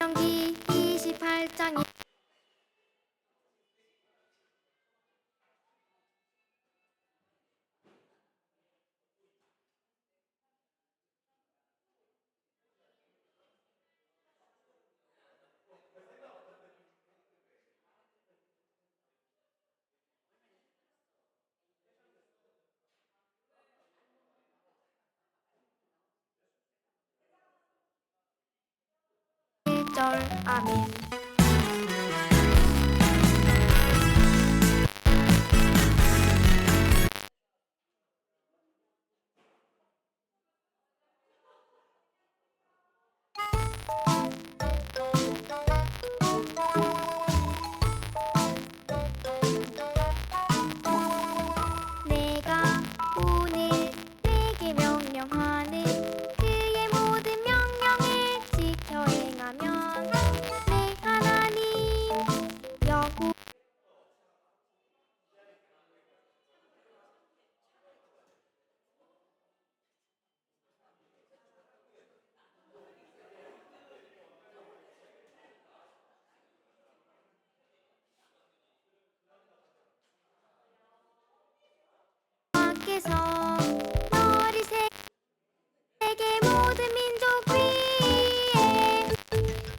신명기 28장 1절 아멘. 내가 오늘 내게 명령하는 그의 모든 명령을 지켜 행하면 내 하나님 여호와 께서 너를 세계 모든 민족 위에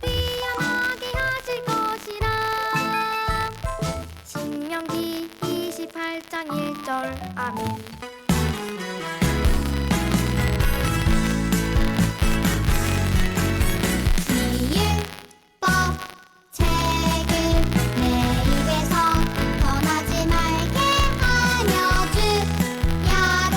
뛰어나게 하실 것이라. 신명기 28장 1절 아멘. 이 율법 책을 내 입에서 떠나지 말게 하며 주야로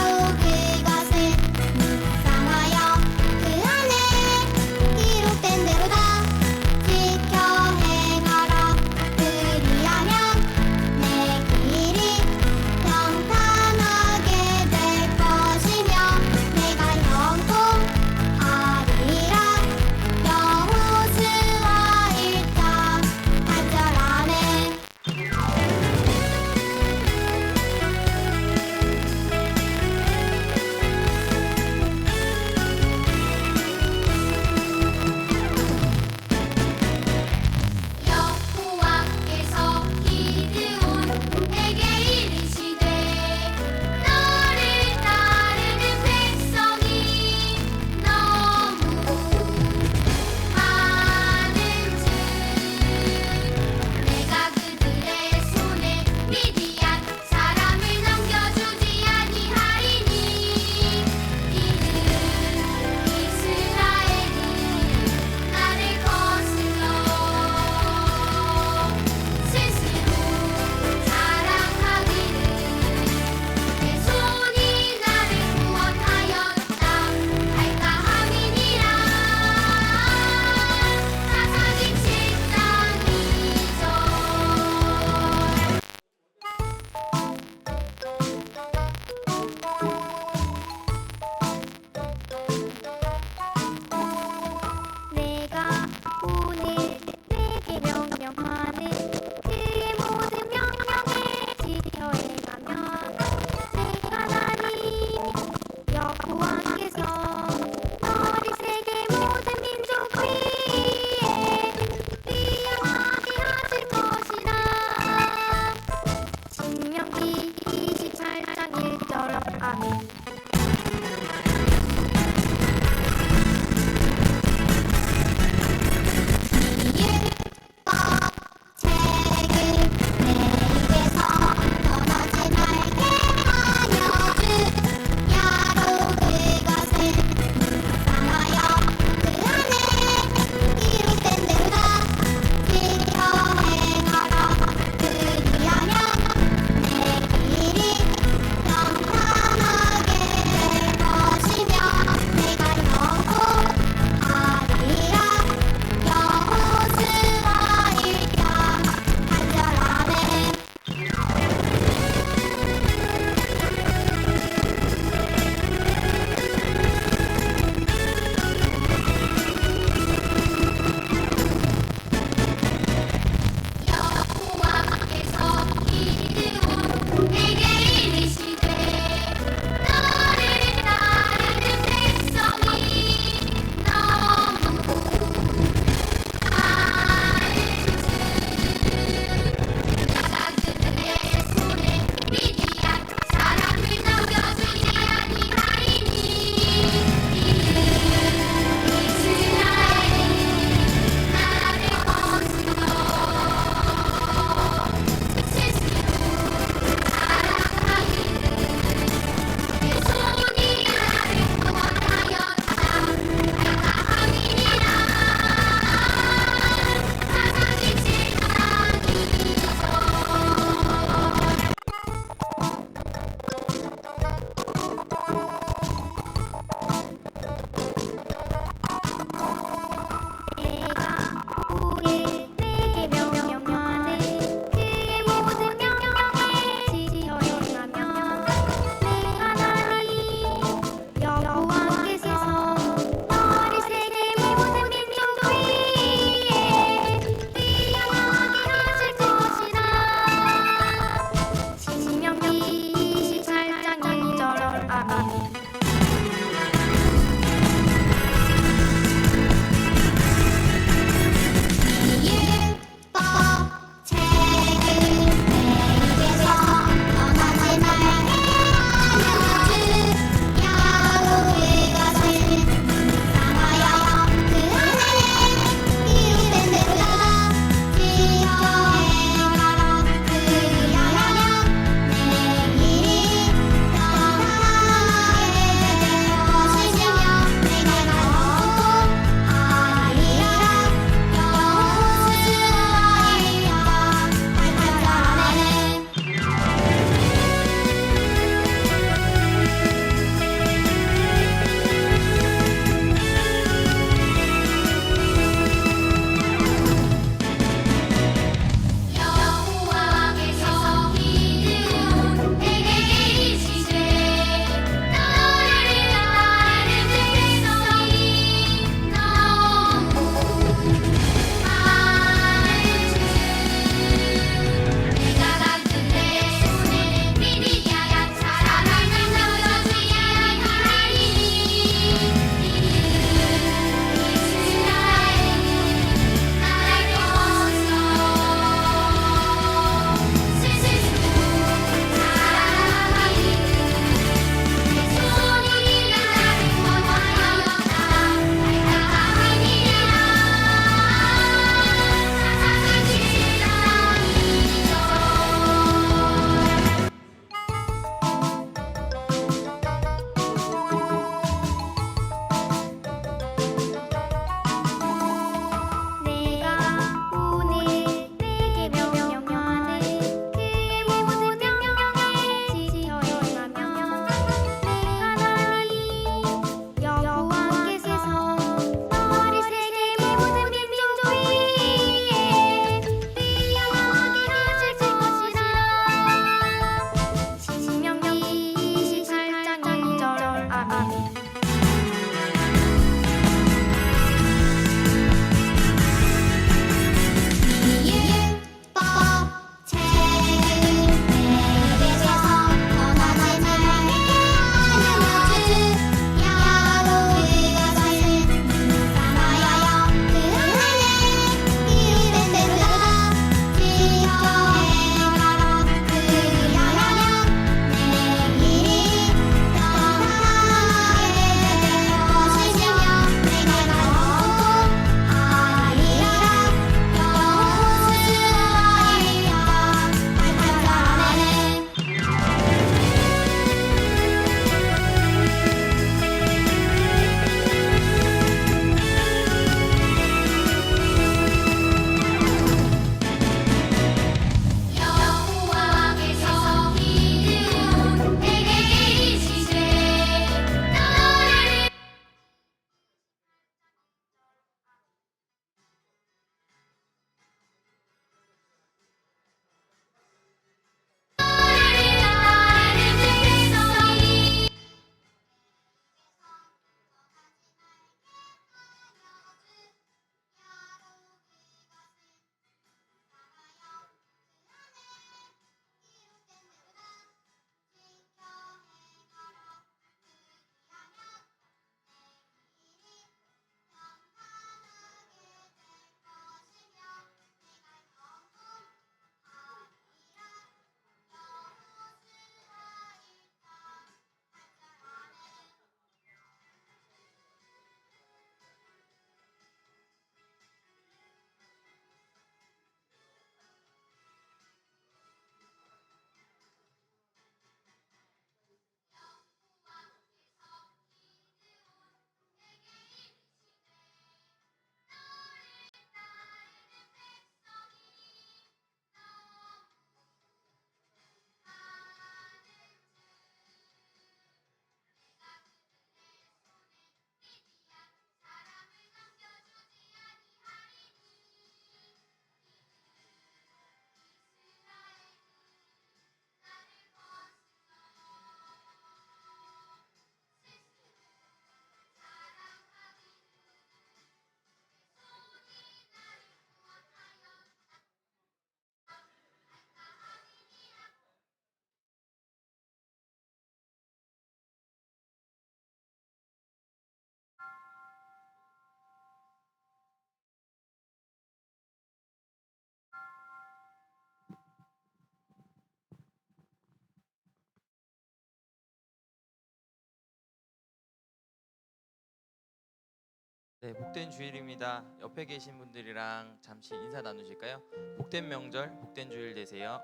네, 복된 주일입니다. 옆에 계신 분들이랑 잠시 인사 나누실까요? 복된 명절, 복된 주일 되세요.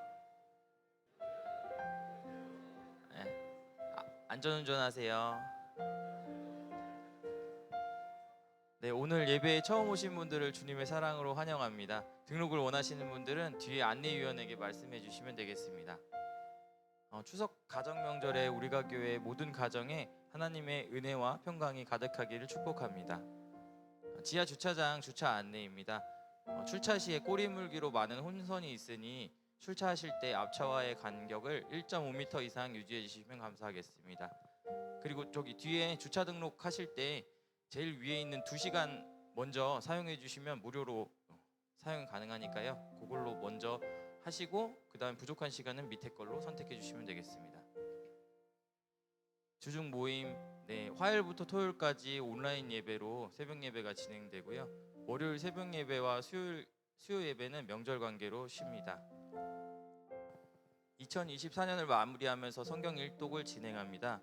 네, 안전운전하세요. 네, 오늘 예배에 처음 오신 분들을 주님의 사랑으로 환영합니다. 등록을 원하시는 분들은 뒤에 안내위원에게 말씀해 주시면 되겠습니다. 추석 가정 명절에 우리가 교회 모든 가정에 하나님의 은혜와 평강이 가득하기를 축복합니다. 지하 주차장 주차 안내입니다. 출차 시에 꼬리 물기로 많은 혼선이 있으니 출차하실 때 앞차와의 간격을 1.5m 이상 유지해 주시면 감사하겠습니다. 그리고 저기 뒤에 주차 등록하실 때 제일 위에 있는 2시간 먼저 사용해 주시면 무료로 사용 가능하니까요. 그걸로 먼저 하시고 그 다음 부족한 시간은 밑에 걸로 선택해 주시면 되겠습니다. 주중 모임, 네, 화요일부터 토요일까지 온라인 예배로 새벽 예배가 진행되고요. 월요일 새벽 예배와 수요 예배는 명절 관계로 쉽니다. 2024년을 마무리하면서 성경 일독을 진행합니다.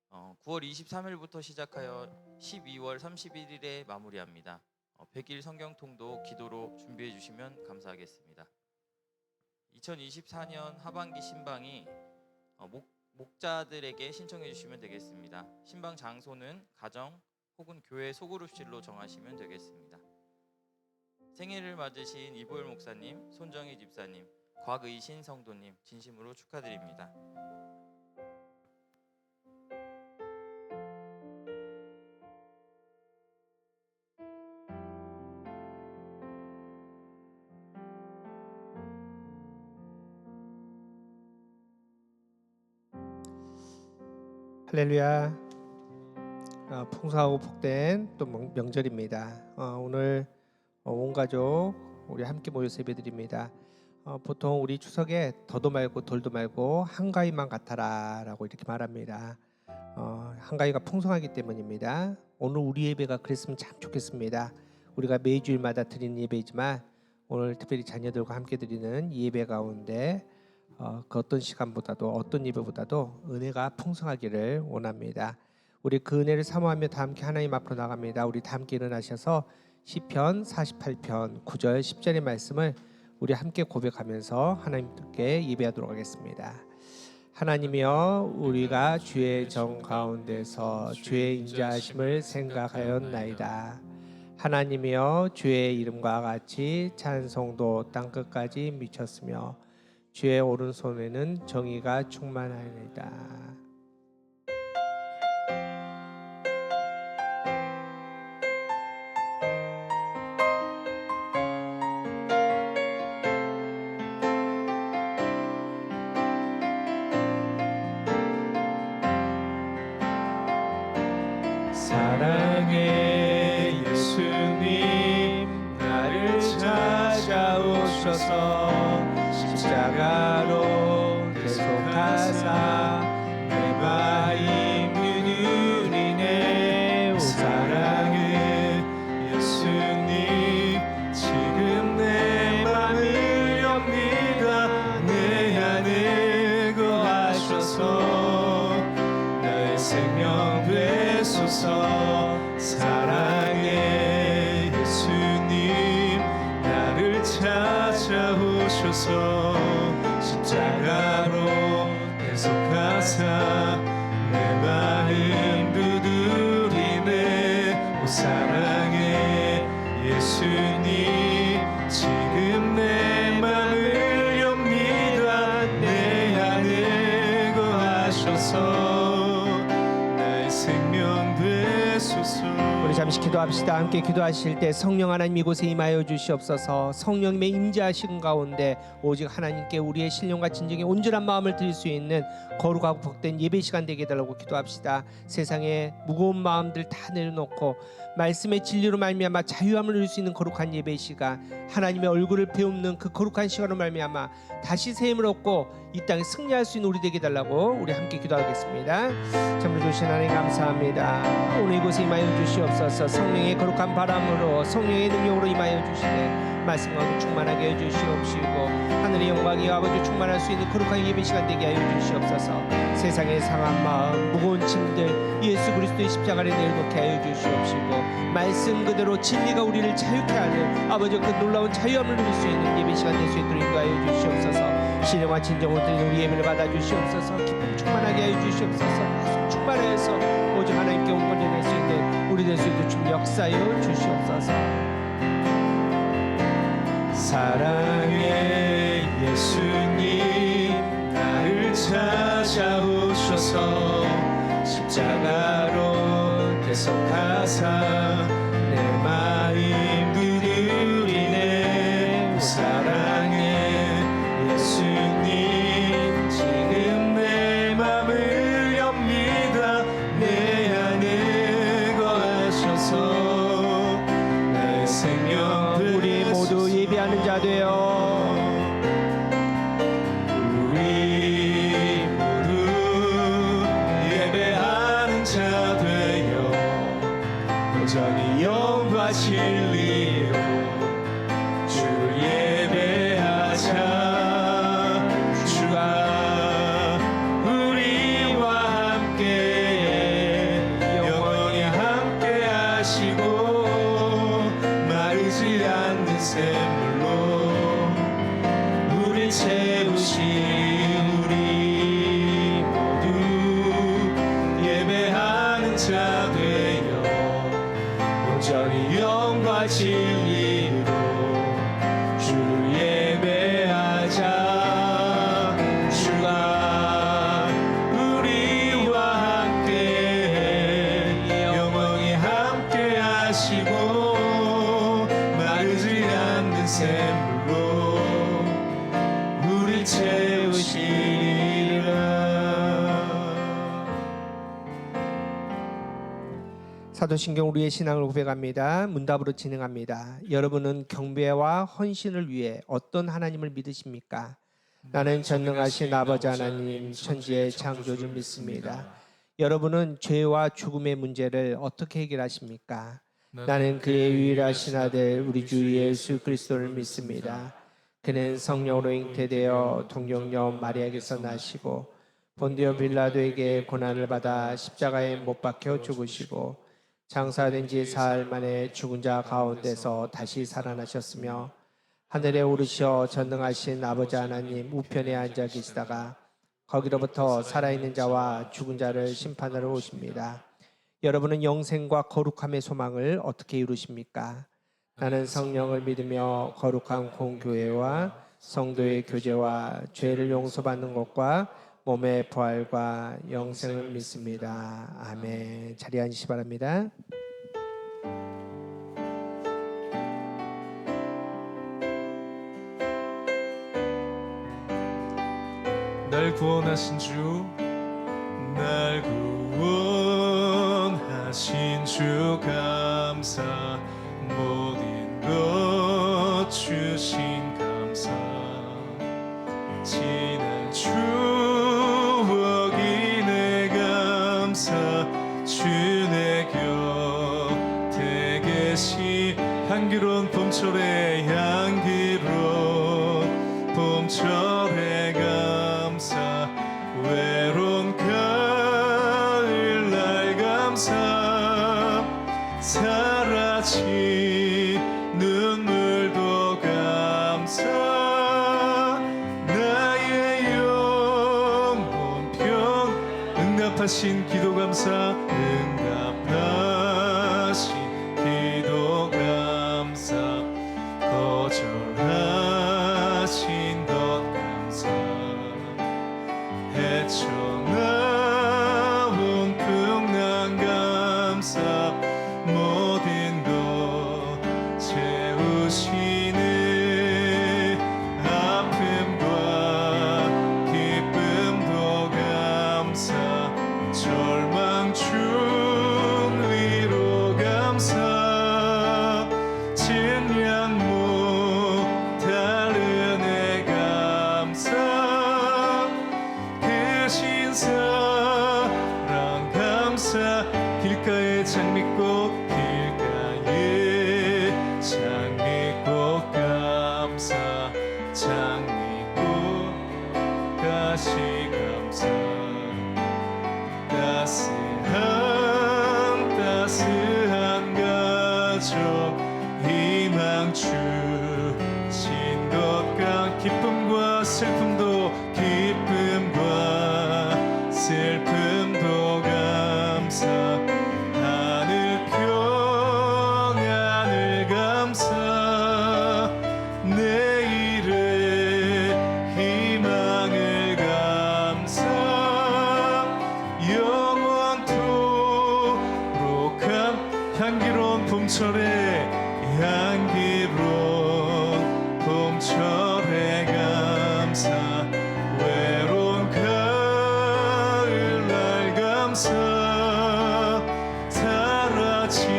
9월 23일부터 시작하여 12월 31일에 마무리합니다. 100일 성경통도 기도로 준비해 주시면 감사하겠습니다. 2024년 하반기 신방이 목자들에게 신청해 주시면 되겠습니다. 신방 장소는 가정 혹은 교회 소그룹실로 정하시면 되겠습니다. 생일을 맞으신 이보열 목사님, 손정희 집사님, 곽의신 성도님 진심으로 축하드립니다. 할렐루야. 풍성하고 복된 또 명절입니다. 오늘 온 가족 우리 함께 모여서 예배드립니다. 보통 우리 추석에 더도 말고 덜도 말고 한가위만 같아라 라고 이렇게 말합니다. 한가위가 풍성하기 때문입니다. 오늘 우리 예배가 그랬으면 참 좋겠습니다. 우리가 매주일마다 드리는 예배이지만 오늘 특별히 자녀들과 함께 드리는 이 예배 가운데 그 어떤 시간보다도 어떤 예배보다도 은혜가 풍성하기를 원합니다. 우리 그 은혜를 사모하며 다 함께 하나님 앞으로 나갑니다. 우리 다 함께 일어나셔서 시편 48편 9절 10절의 말씀을 우리 함께 고백하면서 하나님께 예배하도록 하겠습니다. 하나님이여, 우리가 주의 정 가운데서 주의 인자하심을 생각하였나이다. 하나님이여, 주의 이름과 같이 찬송도 땅끝까지 미쳤으며 주의 오른손에는 정의가 충만하니이다. 사랑의 예수님, 나를 찾아오셔서 십자가로 대속하사 내 마음 누리네. 오 사랑의 예수님, 지금 내 맘을 엽니다. 내 안에 거하셔서 나의 생명 되소서. 사랑의 예수님, 나를 찾아오셔서 십자가로 대속하사 내 마음 두드리네. 오 사랑의 예수님, 지금 내 맘을 엽니다. 내 안에 거하셔서 나의 생명 되소서. 우리 잠시 기도합시다. 함께 기도하실 때 성령 하나님 이곳에 임하여 주시옵소서. 성령님의 임재하신 가운데 오직 하나님께 우리의 신령과 진정의 온전한 마음을 드릴 수 있는 거룩하고 복된 예배 시간 되게 해달라고 기도합시다. 세상의 무거운 마음들 다 내려놓고 말씀의 진리로 말미암아 자유함을 누릴 수 있는 거룩한 예배 시간, 하나님의 얼굴을 배우는 그 거룩한 시간으로 말미암아 다시 새 힘을 얻고 이 땅에 승리할 수 있는 우리 되게 해달라고 우리 함께 기도하겠습니다. 참으로 주신 하나님 감사합니다. 오늘 이곳에 임하여 주시옵소서. 성령의 거룩한 바람으로 성령의 능력으로 임하여 주시네. 말씀 가운데 충만하게 해주시옵시고 하늘의 영광이 아버지 충만할 수 있는 거룩한 예배 시간 되게 하여 주시옵소서. 세상의 상한 마음, 무거운 짐들 예수 그리스도의 십자가를 내려놓게 하여 주시옵시고, 말씀 그대로 진리가 우리를 자유케 하는 아버지 그 놀라운 자유함을 누릴 수 있는 예배 시간 될 수 있도록 인도하여 주시옵소서. 신령과 진정을 드리는 우리 예배를 받아 주시옵소서. 기쁨 충만하게 하여 주시옵소서. 말씀 충만하여서 오직 하나님께 온전히 낼 수 있는 우리 될 수 있도록 좀 역사하여 주시옵소서. 사랑의 예수님, 나를 찾아오셔서 십자가로 대속하사 내 마음 두드리네. 사랑의 예수님, 지금 내 맘을 엽니다. 내 안에 거하셔서 내 생명 우리 모두 예배하는 자 되어 우리 모두 예배하는 자 되어 온전히 영과 진리로 주를 예배하자. 주가 우리와 함께 영원히 함께 하시고 마르지 않는 샘물로 우리 채우신 우리 모두 예배하는 자 되어 온전히 영과 진리로 주를 예배하자. 주가 우리와 함께 영원히 함께 하시고 마르지 않는 샘물로 우리 채우시리라. 사도신경 우리의 신앙을 고백합니다. 문답으로 진행합니다. 여러분은 경배와 헌신을 위해 어떤 하나님을 믿으십니까? 나는 전능하신 아버지 하나님, 천지의 창조주 믿습니다. 여러분은 죄와 죽음의 문제를 어떻게 해결하십니까? 나는 그의 유일하신 아들 우리 주 예수 그리스도를 믿습니다. 그는 성령으로 잉태되어 동정녀 마리아에게서 나시고 본디오 빌라도에게 고난을 받아 십자가에 못 박혀 죽으시고 장사된 지 사흘 만에 죽은 자 가운데서 다시 살아나셨으며 하늘에 오르셔 전능하신 아버지 하나님 우편에 앉아 계시다가 거기로부터 살아있는 자와 죽은 자를 심판하러 오십니다. 여러분은 영생과 거룩함의 소망을 어떻게 이루십니까? 나는 성령을 믿으며 거룩한 공교회와 성도의 교제와 죄를 용서받는 것과 몸의 부활과 영생을 믿습니다. 아멘. 자리에 앉으시기 바랍니다. 날 구원하신 주, 날 구원하신 주 감사, 모든 것 주신 감사. 지난 추억이 내 감사, 주 내 곁에 계시. 향기로운 봄철의 향기로운 봄철의 감사, 외로운 가을 날 감사. 사라진 눈물도 감사, 나의 영혼 평. 응답하신 기도 감사, 응답하신 기도 감사. 거절하신 것 감사, 헤쳐나온 풍랑 감사. 모든 것 채우시네. 아픔과 기쁨도 감사, 절망 중 위로 감사. 질량 못할 은혜 감사, 대신 사랑 감사. 길가에 장미꽃, 길가에 장미꽃 감사. 장미꽃 가시 감사. 주신 것과 기쁨과 슬픔도 기쁨과 슬픔도 감사 하늘 평안을 감사 내일의 희망을 감사 영원토록 향기로운 봄철에 향기로운 봄철에 감사 외로운 가을날 감사 사라진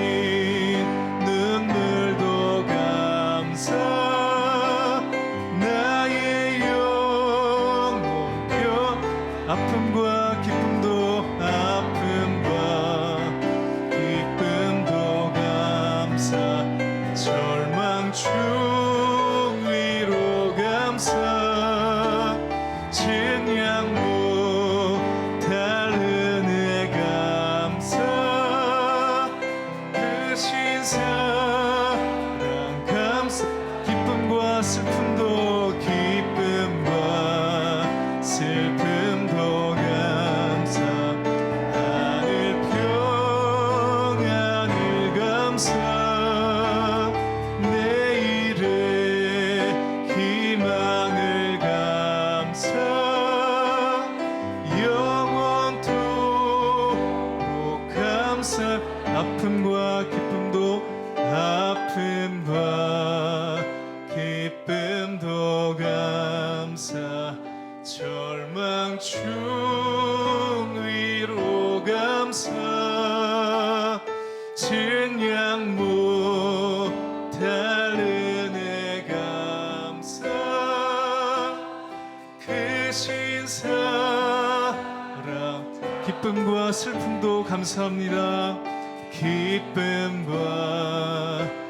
눈물도 감사 나의 영혼표 아픔과 기쁨도 아픔과 기쁨도 감사 절망 중 위로 감사 증량 못할 은혜 감사 크신 사랑 감사 기쁨과 슬픔도 기쁨과 슬픔도 감사 하늘 평안을 감사 내일의 희망을 감사 영원토록 감사 아픔과 기쁨도 아픔과 기쁨도 감사 절망 중 위로 감사 증량 못할 은혜 감사 크신 사랑 기쁨과 슬픔도 감사합니다 기쁨과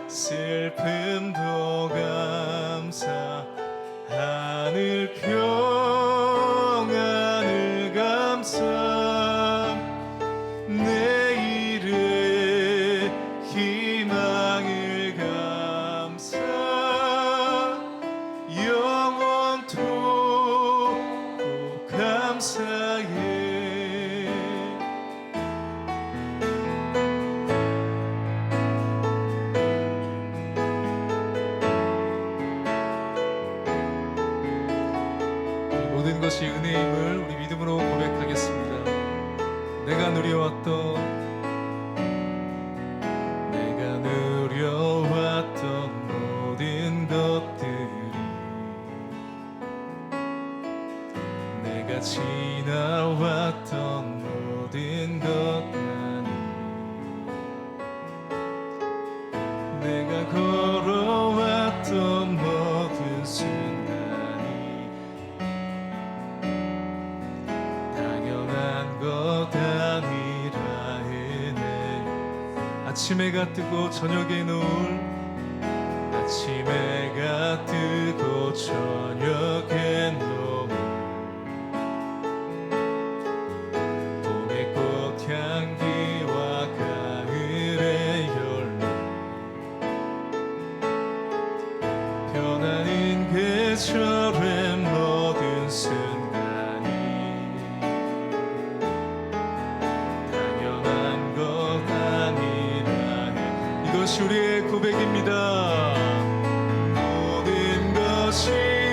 슬픔도 감사 하늘 평안을 감사 내일의 희망을 감사 영원토록 감사해 모든 것이 은혜임을 우리 믿음으로 고백하겠습니다. 내가 누려왔던 모든 것들이 내가 지나왔던 모든 것만이 내가 걸어왔던 모든 순간이 당연한 것 아니라 은혜 아침 해가 뜨고 저녁에 노을 아침 해가 뜨고 저녁에 노을 봄의 꽃향기와 가을의 열매 변하는 계절의 모든 순간이 당연한 것 아니라 이것이 우리의 고백입니다. 모든 것이 은혜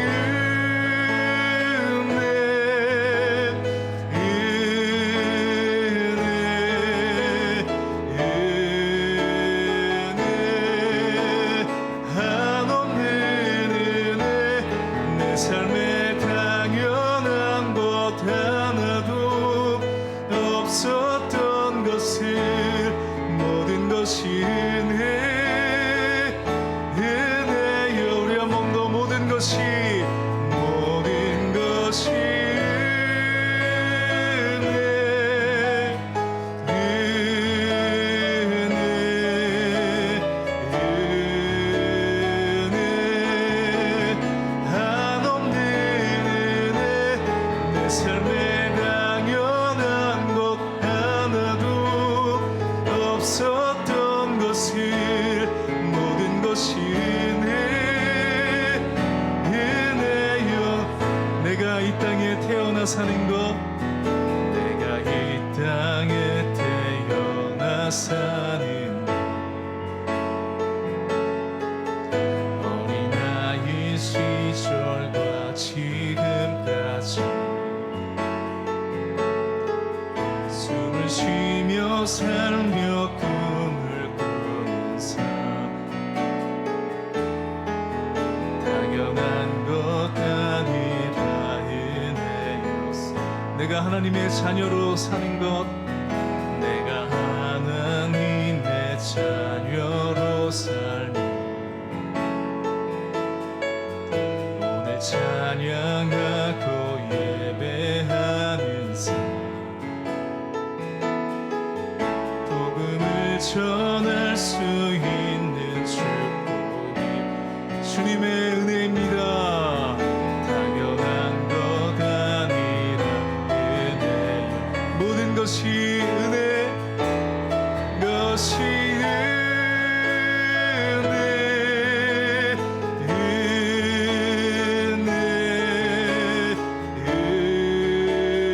한없는 은혜 내 삶에 당연한 것 하나도 없었던 것을 모든 것이 은혜여 우리 한 번 더 모든 것이 한없는 은혜 내 삶에 당연한 것 하나도 없었던 것을 모든 것이 은혜 사는 것 내가 이 땅에 태어나 사는 것 어린아이 시절과 지금까지 숨을 쉬며 살며 꿈을 꾸는 삶 당연한 것 아니라 은혜였어 내가 하나님의 자녀로 사는 것 내가 하나님의 자녀로 살며 오늘 찬양하고 예배하는 삶 복음을 전할 수 있는 축복이 주님의 은혜입니다. 당연한 것 아니라 은혜요 모든 것이 은혜 것이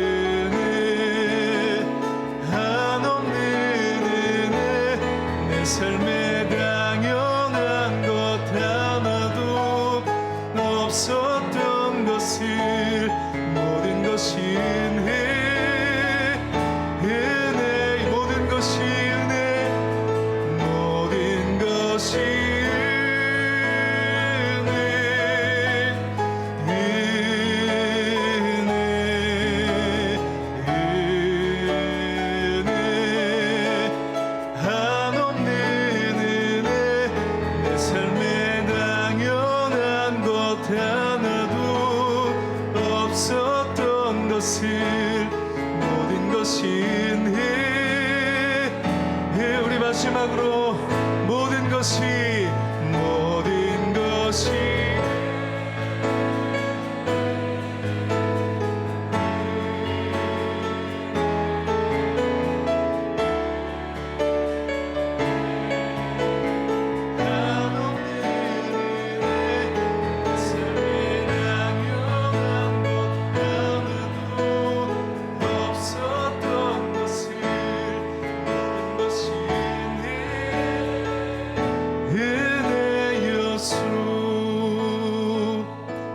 은혜 한없는 은혜 내 삶에 당연한 것 하나도 없었던 것을 모든 것이 은혜 은혜 모든 것이 은혜 모든 것이 은혜 한없는 은혜 내 삶에 당연한 것 하나도 없었던 것을 모든 것이 은혜 우리 마지막으로 모든 것이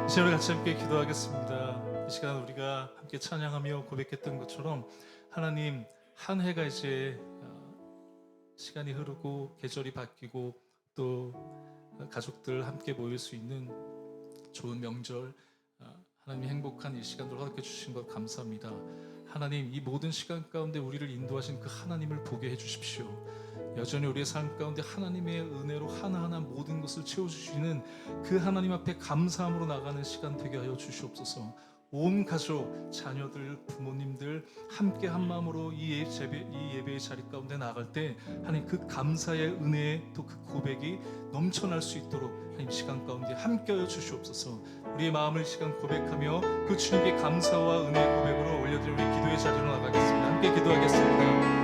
이제 우리 같이 함께 기도하겠습니다. 이 시간 우리가 함께 찬양하며 고백했던 것처럼 하나님 한 해가 이제 시간이 흐르고 계절이 바뀌고 또 가족들 함께 모일 수 있는 좋은 명절 하나님 행복한 이 시간을 허락해 주신 것 감사합니다. 하나님 이 모든 시간 가운데 우리를 인도하신 그 하나님을 보게 해 주십시오. 여전히 우리의 삶 가운데 하나님의 은혜로 하나하나 모든 것을 채워주시는 그 하나님 앞에 감사함으로 나가는 시간 되게 하여 주시옵소서. 온 가족, 자녀들, 부모님들 함께 한 마음으로 이 예배의 자리 가운데 나갈 때 하나님 그 감사의 은혜 또 그 고백이 넘쳐날 수 있도록 하나님 시간 가운데 함께 하여 주시옵소서. 우리의 마음을 시간 고백하며 그 주님께 감사와 은혜 고백으로 올려드릴 우리 기도의 자리로 나가겠습니다. 함께 기도하겠습니다.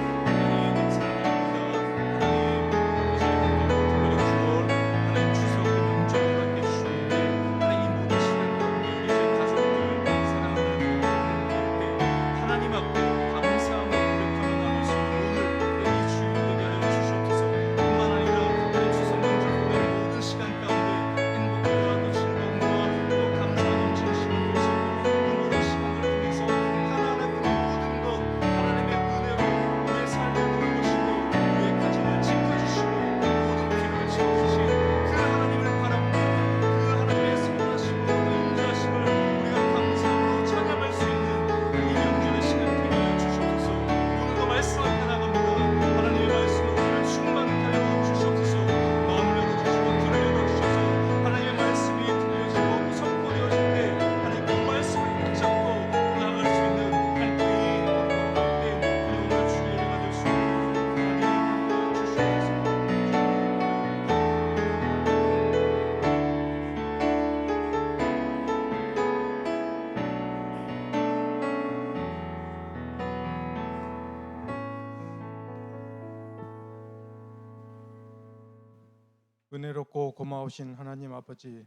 은혜롭고 고마우신 하나님 아버지,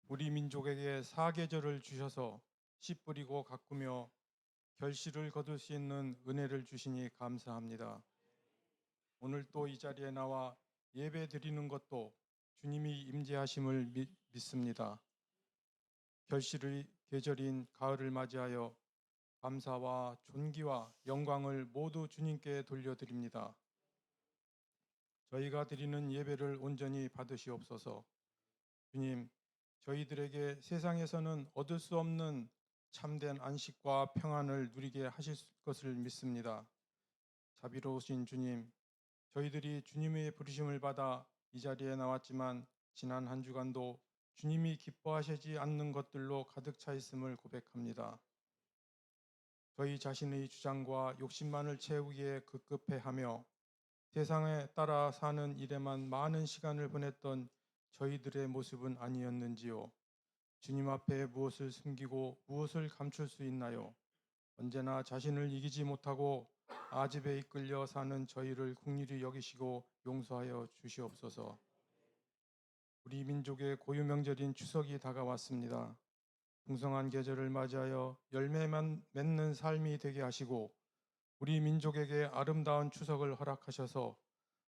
우리 민족에게 사계절을 주셔서 씨 뿌리고 가꾸며 결실을 거둘 수 있는 은혜를 주시니 감사합니다. 오늘 또 이 자리에 나와 예배 드리는 것도 주님이 임재하심을 믿습니다. 결실의 계절인 가을을 맞이하여 감사와 존귀와 영광을 모두 주님께 돌려드립니다. 저희가 드리는 예배를 온전히 받으시옵소서. 주님, 저희들에게 세상에서는 얻을 수 없는 참된 안식과 평안을 누리게 하실 것을 믿습니다. 자비로우신 주님, 저희들이 주님의 부르심을 받아 이 자리에 나왔지만 지난 한 주간도 주님이 기뻐하시지 않는 것들로 가득 차 있음을 고백합니다. 저희 자신의 주장과 욕심만을 채우기에 급급해하며 세상에 따라 사는 일에만 많은 시간을 보냈던 저희들의 모습은 아니었는지요. 주님 앞에 무엇을 숨기고 무엇을 감출 수 있나요? 언제나 자신을 이기지 못하고 아집에 이끌려 사는 저희를 긍휼히 여기시고 용서하여 주시옵소서. 우리 민족의 고유 명절인 추석이 다가왔습니다. 풍성한 계절을 맞이하여 열매만 맺는 삶이 되게 하시고 우리 민족에게 아름다운 추석을 허락하셔서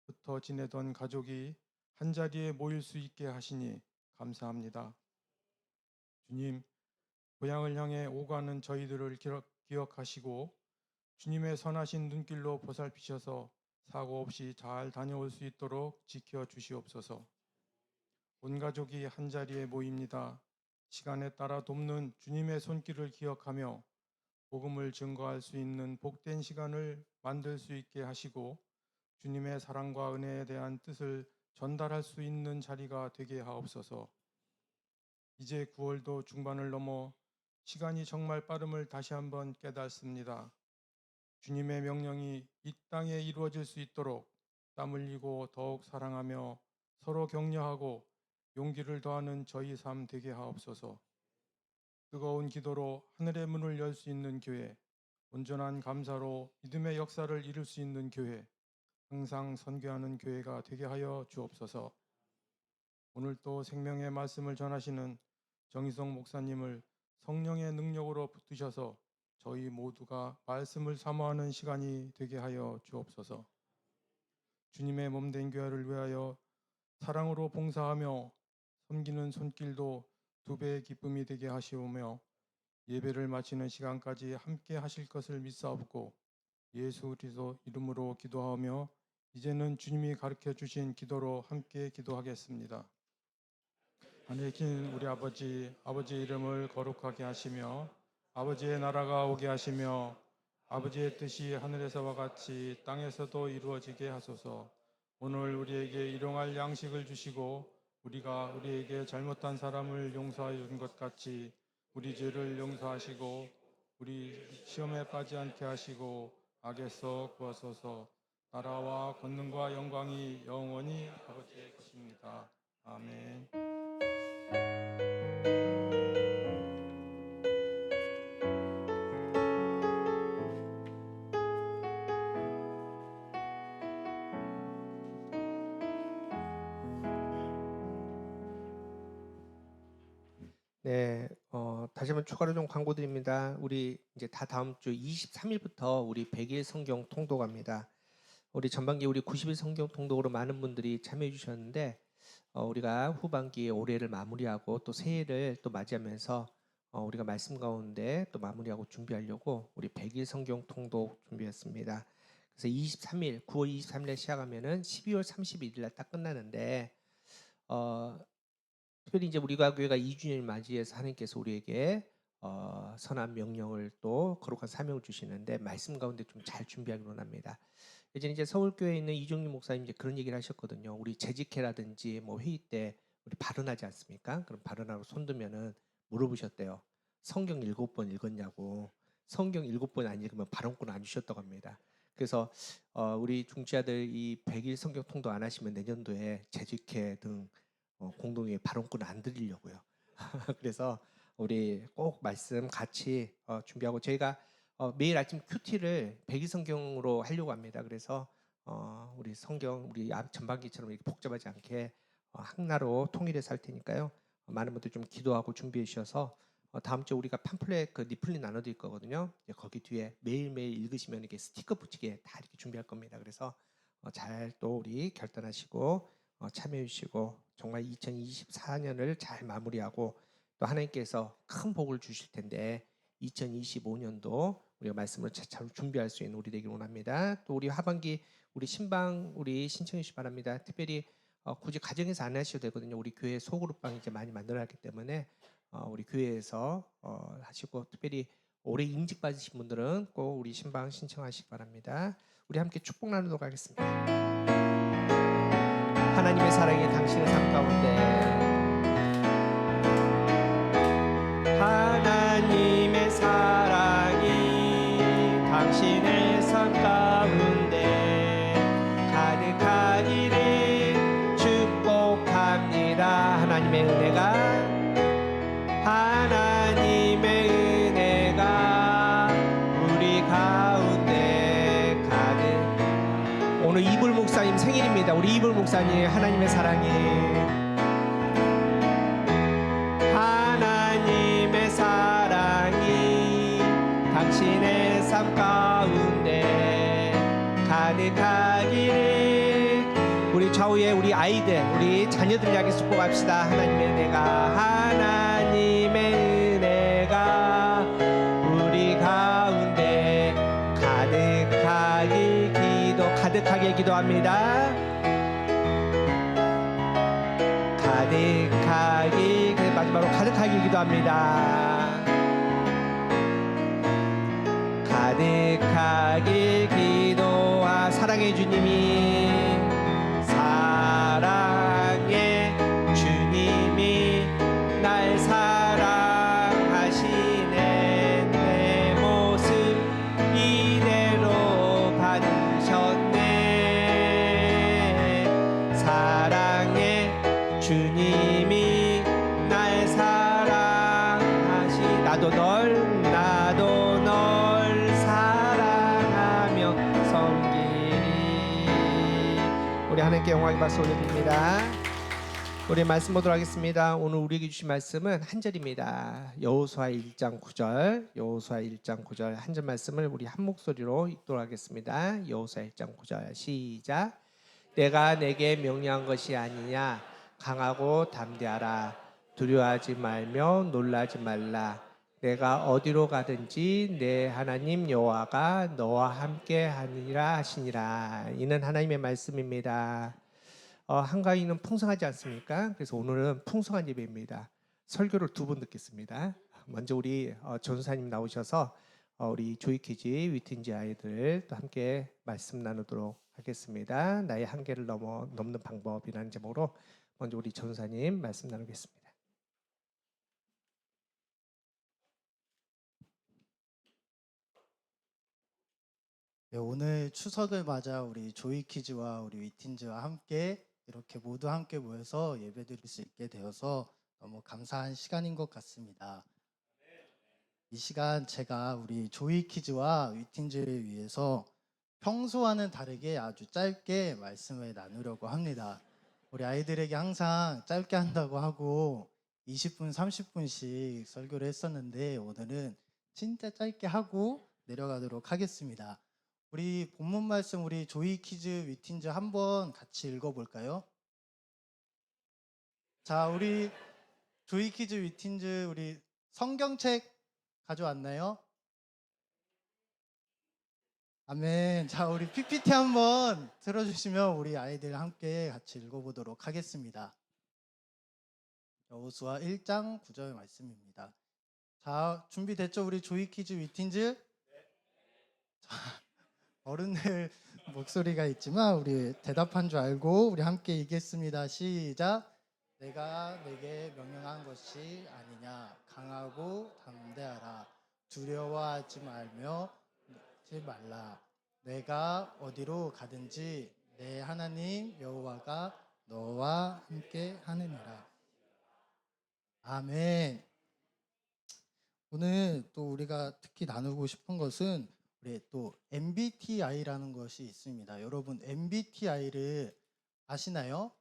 흩어 지내던 가족이 한자리에 모일 수 있게 하시니 감사합니다. 주님, 고향을 향해 오가는 저희들을 기억하시고 주님의 선하신 눈길로 보살피셔서 사고 없이 잘 다녀올 수 있도록 지켜주시옵소서. 온 가족이 한자리에 모입니다. 시간에 따라 돕는 주님의 손길을 기억하며 복음을 증거할 수 있는 복된 시간을 만들 수 있게 하시고 주님의 사랑과 은혜에 대한 뜻을 전달할 수 있는 자리가 되게 하옵소서. 이제 9월도 중반을 넘어 시간이 정말 빠름을 다시 한번 깨닫습니다. 주님의 명령이 이 땅에 이루어질 수 있도록 땀 흘리고 더욱 사랑하며 서로 격려하고 용기를 더하는 저희 삶 되게 하옵소서. 뜨거운 기도로 하늘의 문을 열 수 있는 교회, 온전한 감사로 믿음의 역사를 이룰 수 있는 교회, 항상 선교하는 교회가 되게 하여 주옵소서. 오늘 또 생명의 말씀을 전하시는 정희성 목사님을 성령의 능력으로 붙드셔서 저희 모두가 말씀을 사모하는 시간이 되게 하여 주옵소서. 주님의 몸된 교회를 위하여 사랑으로 봉사하며 섬기는 손길도 2배의 기쁨이 되게 하시오며 예배를 마치는 시간까지 함께 하실 것을 믿사옵고 예수 그리스도 이름으로 기도하며 이제는 주님이 가르쳐 주신 기도로 함께 기도하겠습니다. 하늘에 계신 우리 아버지, 아버지의 이름을 거룩하게 하시며 아버지의 나라가 오게 하시며 아버지의 뜻이 하늘에서와 같이 땅에서도 이루어지게 하소서. 오늘 우리에게 일용할 양식을 주시고 우리가 우리에게 잘못한 사람을 용서하여 준 것 같이 우리 죄를 용서하시고 우리 시험에 빠지 않게 하시고 악에서 구하소서. 나라와 권능과 영광이 영원히 아버지의 것입니다. 아멘. 네, 다시 한번 추가로 좀 광고 드립니다. 우리 이제 다 다음 주 23일부터 우리 100일 성경 통독합니다. 우리 전반기 우리 90일 성경 통독으로 많은 분들이 참여해 주셨는데 우리가 후반기에 올해를 마무리하고 또 새해를 또 맞이하면서 우리가 말씀 가운데 또 마무리하고 준비하려고 우리 100일 성경 통독 준비했습니다. 그래서 23일, 9월 23일에 시작하면은 12월 31일 날 딱 끝나는데 특별히 이제 우리가 교회가 2주년을 맞이해서 하나님께서 우리에게 선한 명령을 또 거룩한 사명을 주시는데 말씀 가운데 좀 잘 준비하기로 합니다. 예전에 이제 서울교회에 있는 이종규 목사님 이제 그런 얘기를 하셨거든요. 우리 재직회라든지 뭐 회의 때 우리 발언하지 않습니까? 그럼 발언하고 손들면은 물어보셨대요. 성경 7번 읽었냐고. 성경 7번 안 읽으면 발언권 안 주셨다고 합니다. 그래서 우리 중지자들 이 100일 성경 통도 안 하시면 내년도에 재직회 등 공동회 발언권 안 드리려고요. 그래서 우리 꼭 말씀 같이 준비하고 저희가 매일 아침 큐티를 100일 성경으로 하려고 합니다. 그래서 우리 성경 우리 전반기처럼 이렇게 복잡하지 않게 하나로 통일해서 할 테니까요. 많은 분들 좀 기도하고 준비해 주셔서 다음 주에 우리가 팜플렛 그 리플릿 나눠드릴 거거든요. 이제 거기 뒤에 매일매일 읽으시면 이렇게 스티커 붙이게 다 이렇게 준비할 겁니다. 그래서 잘 또 우리 결단하시고 참여해 주시고 정말 2024년을 잘 마무리하고 또 하나님께서 큰 복을 주실 텐데 2025년도 우리가 말씀을 잘 준비할 수 있는 우리 되길 원합니다. 또 우리 하반기 우리 신방 우리 신청해 주시기 바랍니다. 특별히 굳이 가정에서 안 하셔도 되거든요. 우리 교회 소그룹방 이제 많이 만들어놨기 때문에 우리 교회에서 하시고 특별히 올해 임직 받으신 분들은 꼭 우리 신방 신청하시기 바랍니다. 우리 함께 축복 나누도록 하겠습니다. 하나님의 사랑이 당신의 삶 가운데 하나님의 사랑이 당신의 삶 가운데 가득하기를 축복합니다. 하나님의 은혜가 우리 가운데 가득. 오늘 이불 목사님 생일입니다. 우리 이불 목사님 하나님의 사랑이 당신의 삶 가운데 가득하기를. 우리 좌우에 우리 아이들 우리 자녀들 향해 축복합시다. 하나님의 은혜가 우리 가운데 가득하게 기도합니다. 마지막으로 가득하게 기도합니다. 가득하게 기도하. 사랑의 주님이 날 사랑하시네. 내 모습 이대로 받으셨네. 사랑의 주님이 날 사랑하시. 나도 널 사랑하며 섬기리. 우리 하나님께 영광의 박수 올려드립니다. 우리 말씀 보도록 하겠습니다. 오늘 우리에게 주신 말씀은 한 절입니다. 여호수아 1장 9절 한 절 말씀을 우리 한 목소리로 읽도록 하겠습니다. 여호수아 1장 9절 시작. 내가 내게 명령한 것이 아니냐. 강하고 담대하라. 두려워하지 말며 놀라지 말라. 내가 어디로 가든지 내 하나님 여호와가 너와 함께 하니라 하시니라. 이는 하나님의 말씀입니다. 한가위는 풍성하지 않습니까? 그래서 오늘은 풍성한 예배입니다. 설교를 2번 듣겠습니다. 먼저 우리 전사님 나오셔서 우리 조이키즈 위틴지 아이들 또 함께 말씀 나누도록 하겠습니다. 나의 한계를 넘는 방법이라는 제목으로 먼저 우리 전사님 말씀 나누겠습니다. 네, 오늘 추석을 맞아 우리 조이키즈와 우리 위틴즈와 함께 이렇게 모두 함께 모여서 예배드릴 수 있게 되어서 너무 감사한 시간인 것 같습니다. 이 시간 제가 우리 조이키즈와 위틴즈를 위해서 평소와는 다르게 아주 짧게 말씀을 나누려고 합니다. 우리 아이들에게 항상 짧게 한다고 하고 20분, 30분씩 설교를 했었는데 오늘은 진짜 짧게 하고 내려가도록 하겠습니다. 우리 본문 말씀 우리 조이키즈 위틴즈 한번 같이 읽어볼까요? 자, 우리 조이키즈 위틴즈 우리 성경책 가져왔나요? 아멘. 자, 우리 PPT 한번 들어주시면 우리 아이들 함께 같이 읽어보도록 하겠습니다. 여호수아 1장 9절 말씀입니다. 자, 준비됐죠? 우리 조이키즈 위틴즈? 자, 어른들 목소리가 있지만 우리 대답한 줄 알고 우리 함께 읽겠습니다. 시작. 내가 내게 명령한 것이 아니냐. 강하고 담대하라. 두려워하지 말며 놀라지 말라. 내가 어디로 가든지 내 하나님 여호와가 너와 함께 하느니라. 아멘. 오늘 또 우리가 특히 나누고 싶은 것은 우리 또 MBTI라는 것이 있습니다. 여러분 MBTI를 아시나요?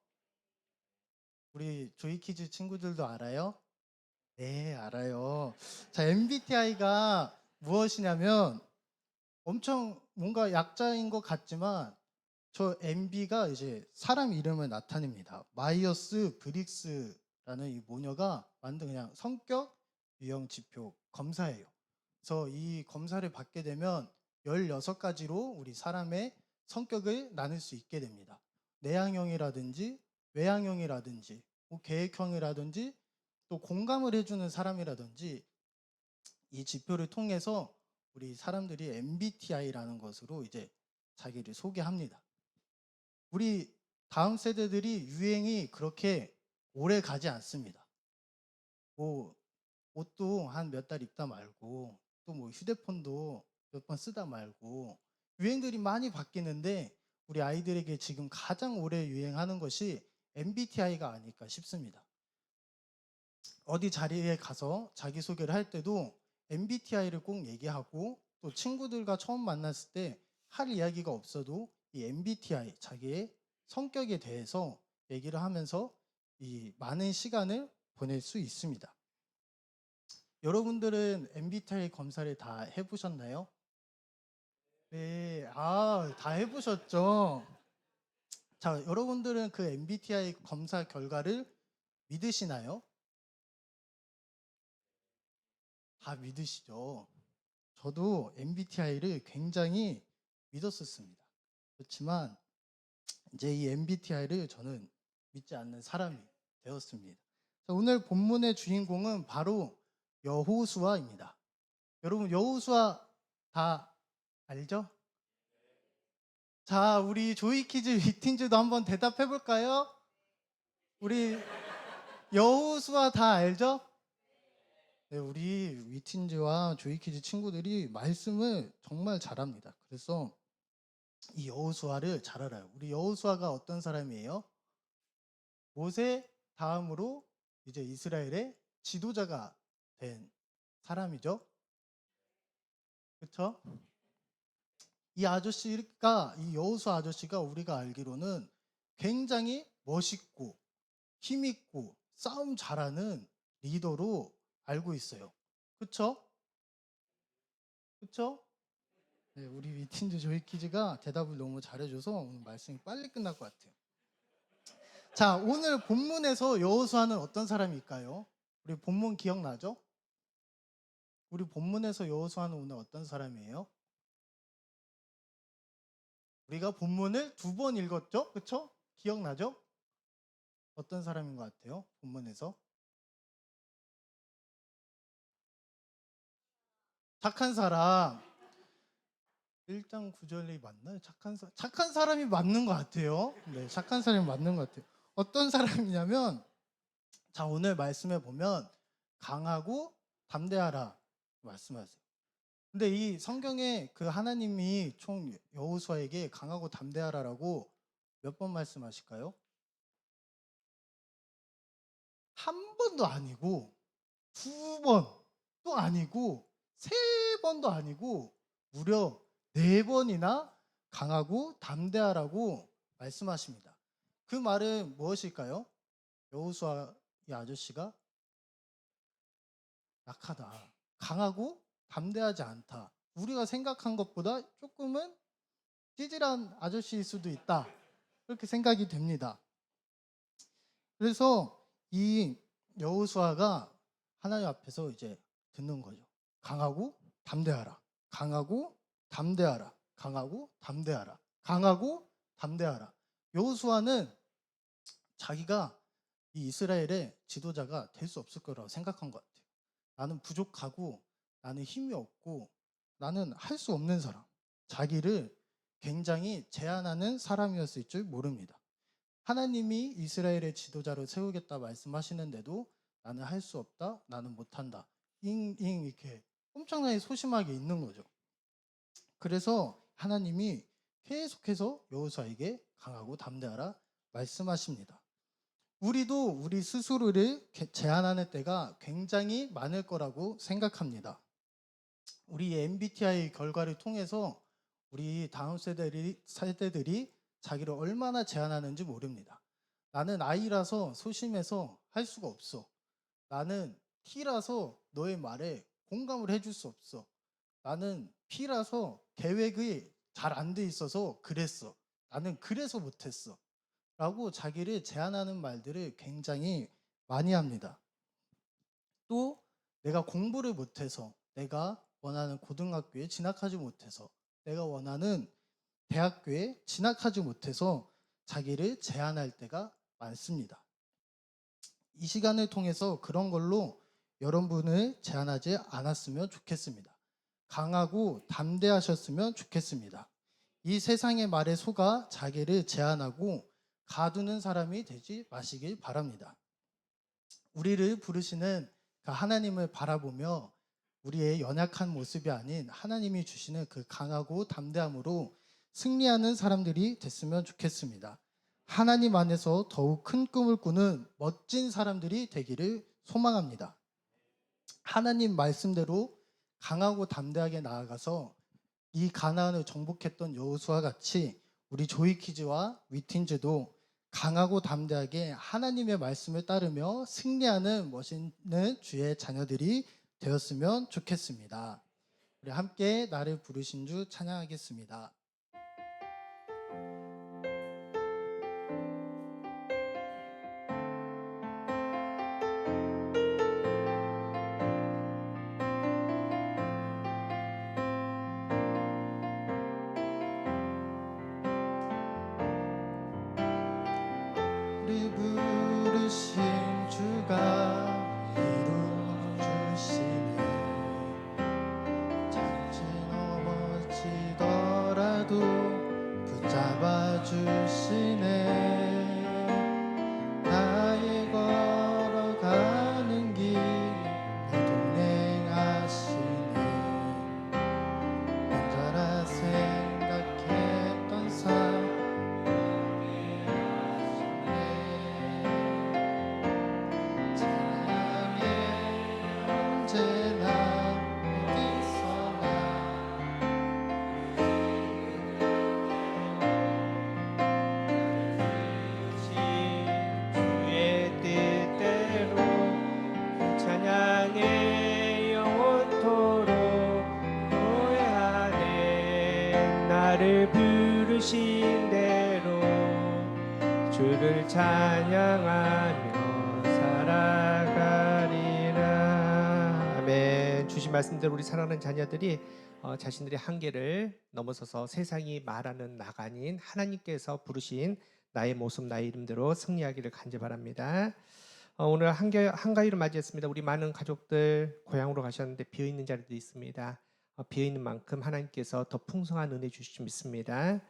우리 조이키즈 친구들도 알아요? 네, 알아요. 자, MBTI가 무엇이냐면 엄청 뭔가 약자인 것 같지만 저 MB가 이제 사람 이름을 나타냅니다. 마이어스 브릭스라는 이 모녀가 만든 그냥 성격 유형 지표 검사예요. 그래서 이 검사를 받게 되면 16가지로 우리 사람의 성격을 나눌 수 있게 됩니다. 내향형이라든지 외향형이라든지 뭐 계획형이라든지 또 공감을 해주는 사람이라든지 이 지표를 통해서 우리 사람들이 MBTI라는 것으로 이제 자기를 소개합니다. 우리 다음 세대들이 유행이 그렇게 오래 가지 않습니다. 뭐 옷도 한 몇 달 입다 말고 또 뭐 휴대폰도 몇 번 쓰다 말고 유행들이 많이 바뀌는데 우리 아이들에게 지금 가장 오래 유행하는 것이 MBTI가 아닐까 싶습니다. 어디 자리에 가서 자기소개를 할 때도 MBTI를 꼭 얘기하고 또 친구들과 처음 만났을 때 할 이야기가 없어도 이 MBTI, 자기의 성격에 대해서 얘기를 하면서 이 많은 시간을 보낼 수 있습니다. 여러분들은 MBTI 검사를 다 해보셨나요? 네, 다 해보셨죠? 자, 여러분들은 그 MBTI 검사 결과를 믿으시나요? 다 믿으시죠? 저도 MBTI를 굉장히 믿었었습니다. 그렇지만 이제 이 MBTI를 저는 믿지 않는 사람이 되었습니다. 자, 오늘 본문의 주인공은 바로 여호수아입니다. 여러분 여호수아 다 알죠? 자, 우리 조이키즈 위틴즈도 한번 대답해 볼까요? 우리 여호수아 다 알죠? 네, 우리 위틴즈와 조이키즈 친구들이 말씀을 정말 잘합니다. 그래서 이 여호수아를 잘 알아요. 우리 여호수아가 어떤 사람이에요? 모세 다음으로 이제 이스라엘의 지도자가 된 사람이죠. 그렇죠? 이 아저씨가 이 여호수아 아저씨가 우리가 알기로는 굉장히 멋있고 힘있고 싸움 잘하는 리더로 알고 있어요. 그렇죠? 그렇죠? 네, 우리 위틴즈 조이키즈가 대답을 너무 잘해줘서 오늘 말씀이 빨리 끝날 것 같아요. 자, 오늘 본문에서 여호수아는 어떤 사람일까요? 우리 본문 기억나죠? 우리 본문에서 여호수아는 오늘 어떤 사람이에요? 우리가 본문을 2번 읽었죠? 그렇죠? 기억나죠? 어떤 사람인 것 같아요? 본문에서 착한 사람. 1장 9절이 맞나요? 착한 사람이 맞는 것 같아요. 네, 착한 사람이 맞는 것 같아요. 어떤 사람이냐면, 자, 오늘 말씀에 보면 강하고 담대하라 말씀하세요. 근데 이 성경에 그 하나님이 총 여호수아에게 강하고 담대하라라고 몇 번 말씀하실까요? 한 번도 아니고 2번도 아니고 3번도 아니고 무려 4번이나 강하고 담대하라고 말씀하십니다. 그 말은 무엇일까요? 여호수아 이 아저씨가 약하다, 강하고 담대하지 않다, 우리가 생각한 것보다 조금은 찌질한 아저씨일 수도 있다, 그렇게 생각이 됩니다. 그래서 이 여호수아가 하나님 앞에서 이제 듣는 거죠. 강하고 담대하라, 강하고 담대하라, 강하고 담대하라, 강하고 담대하라. 여호수아는 자기가 이 이스라엘의 지도자가 될 수 없을 거라고 생각한 것 같아요. 나는 부족하고 나는 힘이 없고 나는 할 수 없는 사람, 자기를 굉장히 제한하는 사람이었을 줄 모릅니다. 하나님이 이스라엘의 지도자로 세우겠다 말씀하시는데도 나는 할 수 없다, 나는 못한다, 이렇게 엄청나게 소심하게 있는 거죠. 그래서 하나님이 계속해서 여호수아에게 강하고 담대하라 말씀하십니다. 우리도 우리 스스로를 제한하는 때가 굉장히 많을 거라고 생각합니다. 우리 MBTI 결과를 통해서 우리 다음 세대들이 자기를 얼마나 제한하는지 모릅니다. 나는 아이라서 소심해서 할 수가 없어. 나는 T라서 너의 말에 공감을 해줄 수 없어. 나는 P라서 계획이 잘 안 돼 있어서 그랬어. 나는 그래서 못했어. 라고 자기를 제안하는 말들을 굉장히 많이 합니다. 또 내가 공부를 못해서, 내가 원하는 고등학교에 진학하지 못해서, 내가 원하는 대학교에 진학하지 못해서 자기를 제한할 때가 많습니다. 이 시간을 통해서 그런 걸로 여러분을 제한하지 않았으면 좋겠습니다. 강하고 담대하셨으면 좋겠습니다. 이 세상의 말에 속아 자기를 제한하고 가두는 사람이 되지 마시길 바랍니다. 우리를 부르시는 그 하나님을 바라보며 우리의 연약한 모습이 아닌 하나님이 주시는 그 강하고 담대함으로 승리하는 사람들이 됐으면 좋겠습니다. 하나님 안에서 더욱 큰 꿈을 꾸는 멋진 사람들이 되기를 소망합니다. 하나님 말씀대로 강하고 담대하게 나아가서 이 가나안을 정복했던 여호수아와 같이 우리 조이키즈와 위틴즈도 강하고 담대하게 하나님의 말씀을 따르며 승리하는 멋있는 주의 자녀들이 되었으면 좋겠습니다. 우리 함께 나를 부르신 주 찬양하겠습니다. 우리 부르신 주가 이루어주시네. 잠시 넘어지더라도 붙잡아 주시네. 나의 걸어가는 길 동행하시네. 혼자라 생각했던 삶 주의 뜻대로 찬양해 영원토록 교회 안에 나를 부르신 대로 주를 찬양하며 살아가리라. 아멘. 주신 말씀대로 우리 사랑하는 자녀들이 자신들의 한계를 넘어서서 세상이 말하는 나가 아닌 하나님께서 부르신 나의 모습, 나의 이름대로 승리하기를 간절히 바랍니다. 오늘 한가위를 맞이했습니다. 우리 많은 가족들 고향으로 가셨는데 비어있는 자리도 있습니다. 비어있는 만큼 하나님께서 더 풍성한 은혜 주실 믿습니다.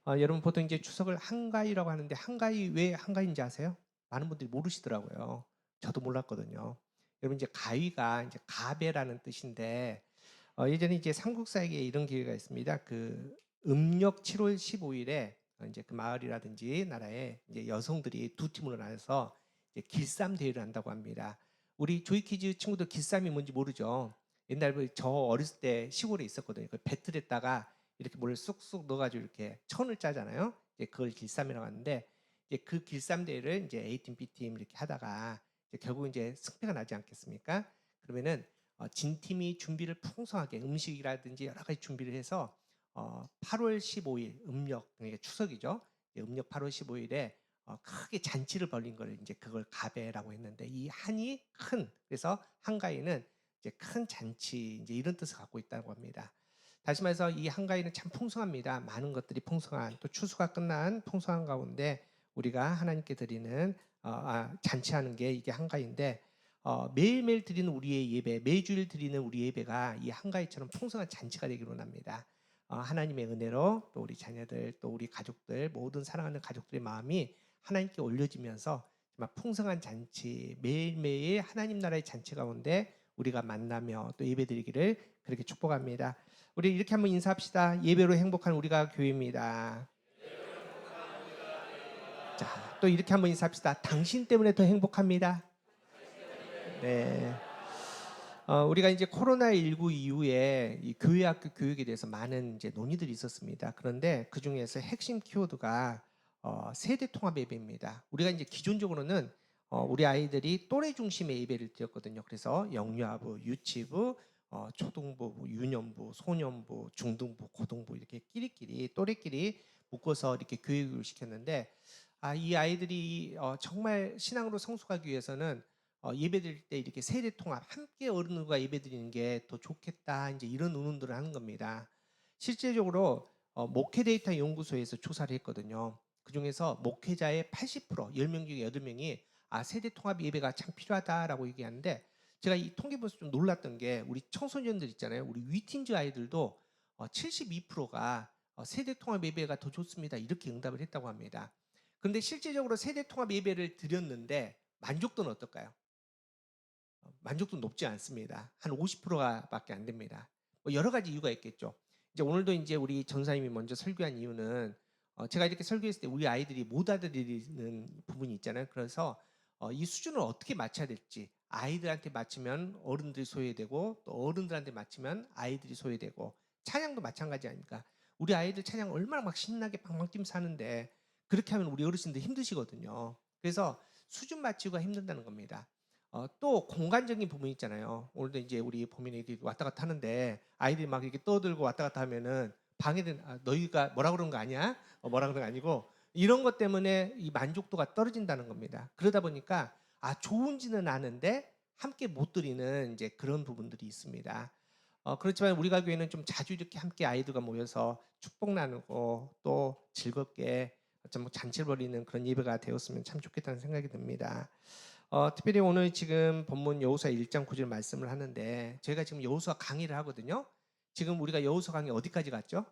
여러분 보통 이제 추석을 한가위라고 하는데 한가위 왜 한가위인지 아세요? 많은 분들이 모르시더라고요. 저도 몰랐거든요. 여러분 이제 가위가 이제 가베라는 뜻인데 예전에 이제 삼국사에게 이런 기회가 있습니다. 그 음력 7월 15일에 이제 그 마을이라든지 나라에 이제 여성들이 두 팀으로 나눠서 이제 길쌈 대회를 한다고 합니다. 우리 조이키즈 친구들 길쌈이 뭔지 모르죠? 옛날 저 어렸을 때 시골에 있었거든요. 그 배틀에다가 이렇게 물을 쑥쑥 넣어가지고 이렇게 천을 짜잖아요. 이제 그걸 길쌈이라고 하는데 이제 그 길쌈 대회를 이제 A팀, B팀 이렇게 하다가 이제 결국 이제 승패가 나지 않겠습니까? 그러면은 진 팀이 준비를 풍성하게 음식이라든지 여러 가지 준비를 해서 8월 15일 음력 그러니까 추석이죠. 음력 8월 15일에 크게 잔치를 벌린 걸 이제 그걸 가배라고 했는데 이 한이 큰 그래서 한가위는 이제 큰 잔치 이제 이런 뜻을 갖고 있다고 합니다. 다시 말해서 이 한가위는 참 풍성합니다. 많은 것들이 풍성한 또 추수가 끝난 풍성한 가운데 우리가 하나님께 드리는 잔치하는 게 이게 한가위인데 매일매일 드리는 우리의 예배, 매주일 드리는 우리 예배가 이 한가위처럼 풍성한 잔치가 되기를 원합니다. 하나님의 은혜로 또 우리 자녀들, 또 우리 가족들, 모든 사랑하는 가족들의 마음이 하나님께 올려지면서 정말 풍성한 잔치, 매일매일 하나님 나라의 잔치 가운데 우리가 만나며 또 예배드리기를 그렇게 축복합니다. 우리 이렇게 한번 인사합시다. 예배로 행복한 우리가 교회입니다. 자, 또 이렇게 한번 인사합시다. 당신 때문에 더 행복합니다. 네. 우리가 이제 코로나19 이후에 이 교회학교 교육에 대해서 많은 이제 논의들이 있었습니다. 그런데 그 중에서 핵심 키워드가 세대 통합 예배입니다. 우리가 이제 기존적으로는 우리 아이들이 또래 중심의 예배를 드렸거든요. 그래서 영유아부, 유치부, 초등부, 뭐 유년부, 소년부, 중등부, 고등부 이렇게 끼리끼리 또래끼리 묶어서 이렇게 교육을 시켰는데 이 아이들이 정말 신앙으로 성숙하기 위해서는 예배드릴 때 이렇게 세대 통합, 함께 어른들과 예배드리는 게 더 좋겠다. 이제 이런 의논들을 하는 겁니다. 실제적으로 목회 데이터 연구소에서 조사를 했거든요. 그 중에서 목회자의 80%, 10명 중에 8명이 세대 통합 예배가 참 필요하다라고 얘기하는데 제가 이 통계 보면서 좀 놀랐던 게 우리 청소년들 있잖아요. 우리 위틴즈 아이들도 72%가 세대 통합 예배가 더 좋습니다. 이렇게 응답을 했다고 합니다. 그런데 실제적으로 세대 통합 예배를 드렸는데 만족도는 어떨까요? 만족도 높지 않습니다. 한 50%가 밖에 안 됩니다. 뭐 여러 가지 이유가 있겠죠. 이제 오늘도 이제 우리 전사님이 먼저 설교한 이유는 제가 이렇게 설교했을 때 우리 아이들이 못 알아들리는 부분이 있잖아요. 그래서 이 수준을 어떻게 맞춰야 될지 아이들한테 맞추면 어른들이 소외되고 또 어른들한테 맞추면 아이들이 소외되고 찬양도 마찬가지 아닙니까? 우리 아이들 찬양 얼마나 막 신나게 방방 뛰면서 하는데 그렇게 하면 우리 어르신들 힘드시거든요. 그래서 수준 맞추기가 힘든다는 겁니다. 또 공간적인 부분이 있잖아요. 오늘도 이제 우리 보민이들이 왔다 갔다 하는데 아이들이 막 이렇게 떠들고 왔다 갔다 하면은 방해된 너희가 뭐라 그런 거 아니야? 뭐라 그런 거 아니고 이런 것 때문에 이 만족도가 떨어진다는 겁니다. 그러다 보니까 좋은지는 아는데 함께 못 드리는 이제 그런 부분들이 있습니다. 그렇지만 우리 가교회는 좀 자주 이렇게 함께 아이들과 모여서 축복 나누고 또 즐겁게 좀 잔치를 벌이는 그런 예배가 되었으면 참 좋겠다는 생각이 듭니다. 특별히 오늘 지금 본문 여호수아 1장 9절 말씀을 하는데 저희가 지금 여호수아 강의를 하거든요. 지금 우리가 여호수아 강의 어디까지 갔죠?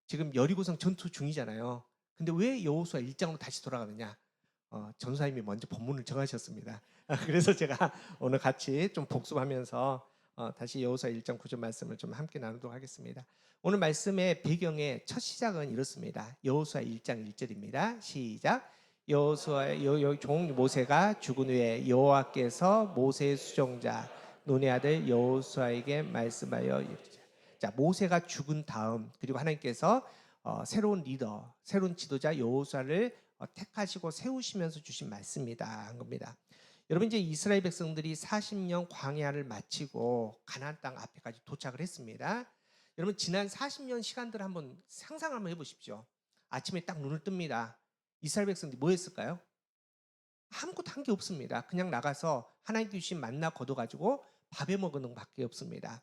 지금 여리고성 전투 중이잖아요. 근데 왜 여호수아 1장으로 다시 돌아가느냐? 전사님이 먼저 본문을 정하셨습니다. 그래서 제가 오늘 같이 좀 복습하면서 다시 여호수아 1장 9절 말씀을 좀 함께 나누도록 하겠습니다. 오늘 말씀의 배경의 첫 시작은 이렇습니다. 여호수아 1장 1절입니다. 시작. 여호수아의 종 모세가 죽은 후에 여호와께서 모세의 수종자 눈의 아들 여호수아에게 말씀하여 이르시되. 자, 모세가 죽은 다음 그리고 하나님께서 새로운 리더, 새로운 지도자 여호수아를 택하시고 세우시면서 주신 말씀이다 한 겁니다. 여러분 이제 이스라엘 백성들이 40년 광야를 마치고 가나안 땅 앞에까지 도착을 했습니다. 여러분 지난 40년 시간들 한번 상상을 한번 해보십시오. 아침에 딱 눈을 뜹니다. 이스라엘 백성들이 뭐 했을까요? 아무것도 한 게 없습니다. 그냥 나가서 하나님께 주신 만나 걷어가지고 밥에 먹는 것밖에 없습니다.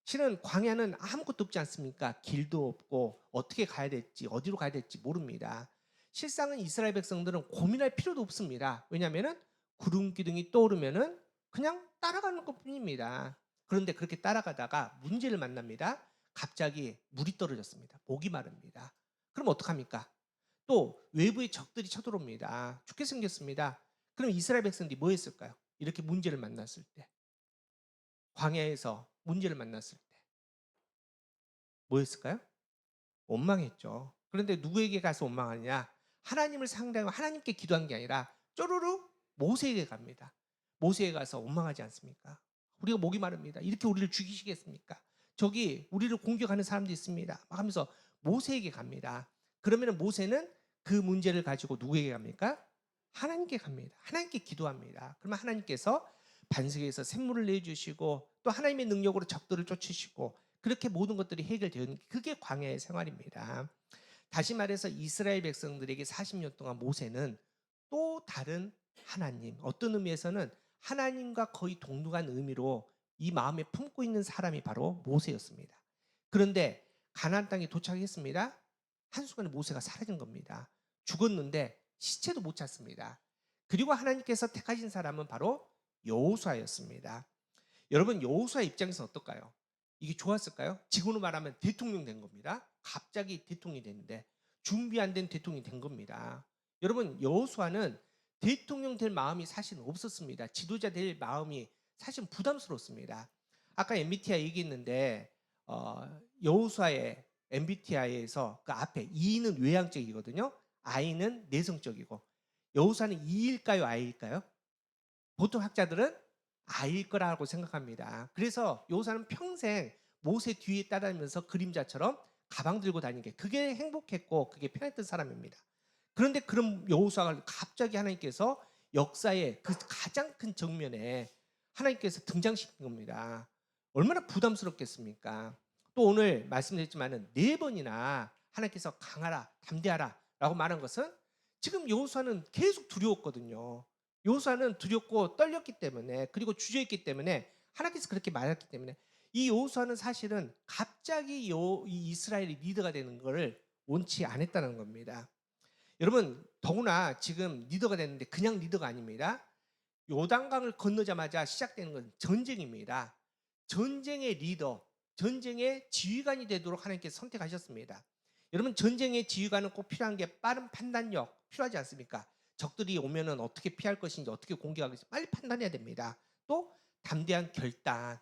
실은 광야는 아무것도 없지 않습니까? 길도 없고 어떻게 가야 될지 어디로 가야 될지 모릅니다. 실상은 이스라엘 백성들은 고민할 필요도 없습니다. 왜냐하면 구름 기둥이 떠오르면은 그냥 따라가는 것뿐입니다. 그런데 그렇게 따라가다가 문제를 만납니다. 갑자기 물이 떨어졌습니다. 목이 마릅니다. 그럼 어떡합니까? 또 외부의 적들이 쳐들어옵니다. 죽게 생겼습니다. 그럼 이스라엘 백성들이 뭐 했을까요? 이렇게 문제를 만났을 때, 광야에서 문제를 만났을 때 뭐 했을까요? 원망했죠. 그런데 누구에게 가서 원망하느냐? 하나님을 상대하고 하나님께 기도한 게 아니라 쪼르르 모세에게 갑니다. 모세에 가서 원망하지 않습니까? 우리가 목이 마릅니다. 이렇게 우리를 죽이시겠습니까? 저기 우리를 공격하는 사람도 있습니다. 막 하면서 모세에게 갑니다. 그러면 모세는 그 문제를 가지고 누구에게 갑니까? 하나님께 갑니다. 하나님께 기도합니다. 그러면 하나님께서 반석에서 샘물을 내주시고 또 하나님의 능력으로 적들을 쫓으시고 그렇게 모든 것들이 해결되는 그게 광야의 생활입니다. 다시 말해서 이스라엘 백성들에게 40년 동안 모세는 또 다른 하나님, 어떤 의미에서는 하나님과 거의 동등한 의미로 이 마음에 품고 있는 사람이 바로 모세였습니다. 그런데 가나안 땅에 도착했습니다. 한순간에 모세가 사라진 겁니다. 죽었는데 시체도 못 찾습니다. 그리고 하나님께서 택하신 사람은 바로 여호수아였습니다. 여러분 여호수아 입장에서 어떨까요? 이게 좋았을까요? 지금으로 말하면 대통령 된 겁니다. 갑자기 대통령이 됐는데 준비 안 된 대통령이 된 겁니다. 여러분 여호수아는 대통령 될 마음이 사실 없었습니다. 지도자 될 마음이 사실 부담스럽습니다. 아까 MBTI 얘기했는데 여호수아의 MBTI에서 그 앞에 E는 외향적이거든요. I는 내성적이고 여호수아는 E일까요? I일까요? 보통 학자들은 I일 거라고 생각합니다. 그래서 여호수아는 평생 모세 뒤에 따라다니면서 그림자처럼 가방 들고 다니는 게 그게 행복했고 그게 편했던 사람입니다. 그런데 그런 여호수아가 갑자기 하나님께서 역사의 그 가장 큰 정면에 하나님께서 등장시킨 겁니다. 얼마나 부담스럽겠습니까? 또 오늘 말씀드렸지만은 4번이나 하나님께서 강하라, 담대하라라고 말한 것은 지금 여호수아는 계속 두려웠거든요. 여호수아는 두렵고 떨렸기 때문에, 그리고 주저했기 때문에, 하나님께서 그렇게 말했기 때문에 이 여호수아는 사실은 갑자기 이 이스라엘이 리더가 되는 것을 원치 않았다는 겁니다. 여러분, 더구나 지금 리더가 됐는데 그냥 리더가 아닙니다. 요단강을 건너자마자 시작되는 건 전쟁입니다. 전쟁의 리더, 전쟁의 지휘관이 되도록 하나님께서 선택하셨습니다. 여러분, 전쟁의 지휘관은 꼭 필요한 게 빠른 판단력 필요하지 않습니까? 적들이 오면은 어떻게 피할 것인지, 어떻게 공격하겠지 빨리 판단해야 됩니다. 또 담대한 결단,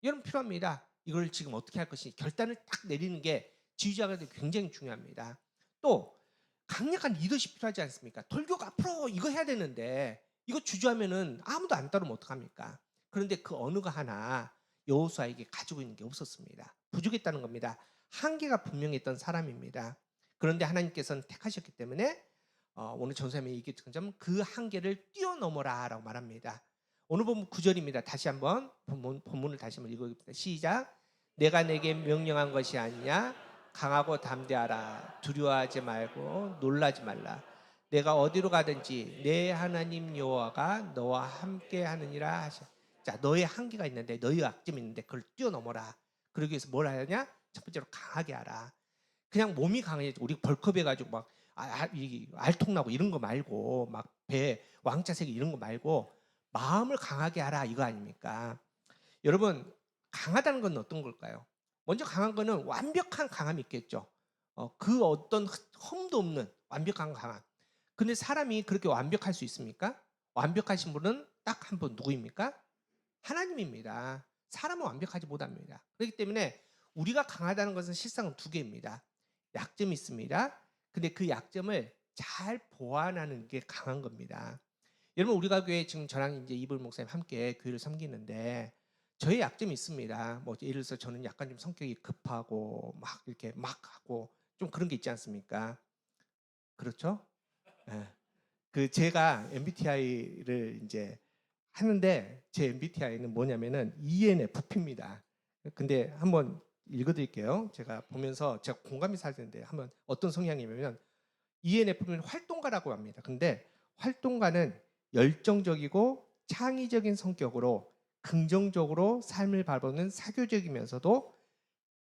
여러분 필요합니다. 이걸 지금 어떻게 할 것인지 결단을 딱 내리는 게 지휘자가 굉장히 중요합니다. 또 강력한 리더십 필요하지 않습니까? 돌격 앞으로 이거 해야 되는데 이거 주저하면은 아무도 안 따르면 어떡합니까? 그런데 그 어느가 하나 여호수아에게 가지고 있는 게 없었습니다. 부족했다는 겁니다. 한계가 분명했던 사람입니다. 그런데 하나님께서는 택하셨기 때문에 오늘 전사님이 얘기했던 것처럼 그 한계를 뛰어넘어라 라고 말합니다. 오늘 본문 9절입니다. 다시 한번 본문을 다시 한번 읽어봅니다. 시작. 내가 내게 명령한 것이 아니냐? 강하고 담대하라. 두려워하지 말고 놀라지 말라. 내가 어디로 가든지 내 하나님 여호와가 너와 함께 하느니라 하셔. 자, 너의 한계가 있는데, 너의 약점이 있는데 그걸 뛰어넘어라. 그러기 위해서 뭘 하냐? 첫 번째로 강하게 하라. 그냥 몸이 강해지 우리 벌컥해가지고 막 알통나고 이런 거 말고, 막 배 왕자색이 이런 거 말고 마음을 강하게 하라, 이거 아닙니까? 여러분, 강하다는 건 어떤 걸까요? 먼저 강한 거는 완벽한 강함이 있겠죠. 그 어떤 흠도 없는 완벽한 강함. 근데 사람이 그렇게 완벽할 수 있습니까? 완벽하신 분은 딱 한 분, 누구입니까? 하나님입니다. 사람은 완벽하지 못합니다. 그렇기 때문에 우리가 강하다는 것은 실상은 2개입니다. 약점이 있습니다. 근데 그 약점을 잘 보완하는 게 강한 겁니다. 여러분, 우리가 교회 지금 저랑 이제 이불 목사님 함께 교회를 섬기는데 저의 약점이 있습니다. 뭐 예를 들어서 저는 약간 좀 성격이 급하고 막 이렇게 막 하고 좀 그런 게 있지 않습니까? 그렇죠? 네. 그 제가 MBTI를 이제 하는데 제 MBTI는 뭐냐면은 ENFP입니다. 근데 한번 읽어드릴게요. 제가 보면서 제가 공감이 살는데 한번 어떤 성향이냐면 ENFP는 활동가라고 합니다. 근데 활동가는 열정적이고 창의적인 성격으로 긍정적으로 삶을 바라보는 사교적이면서도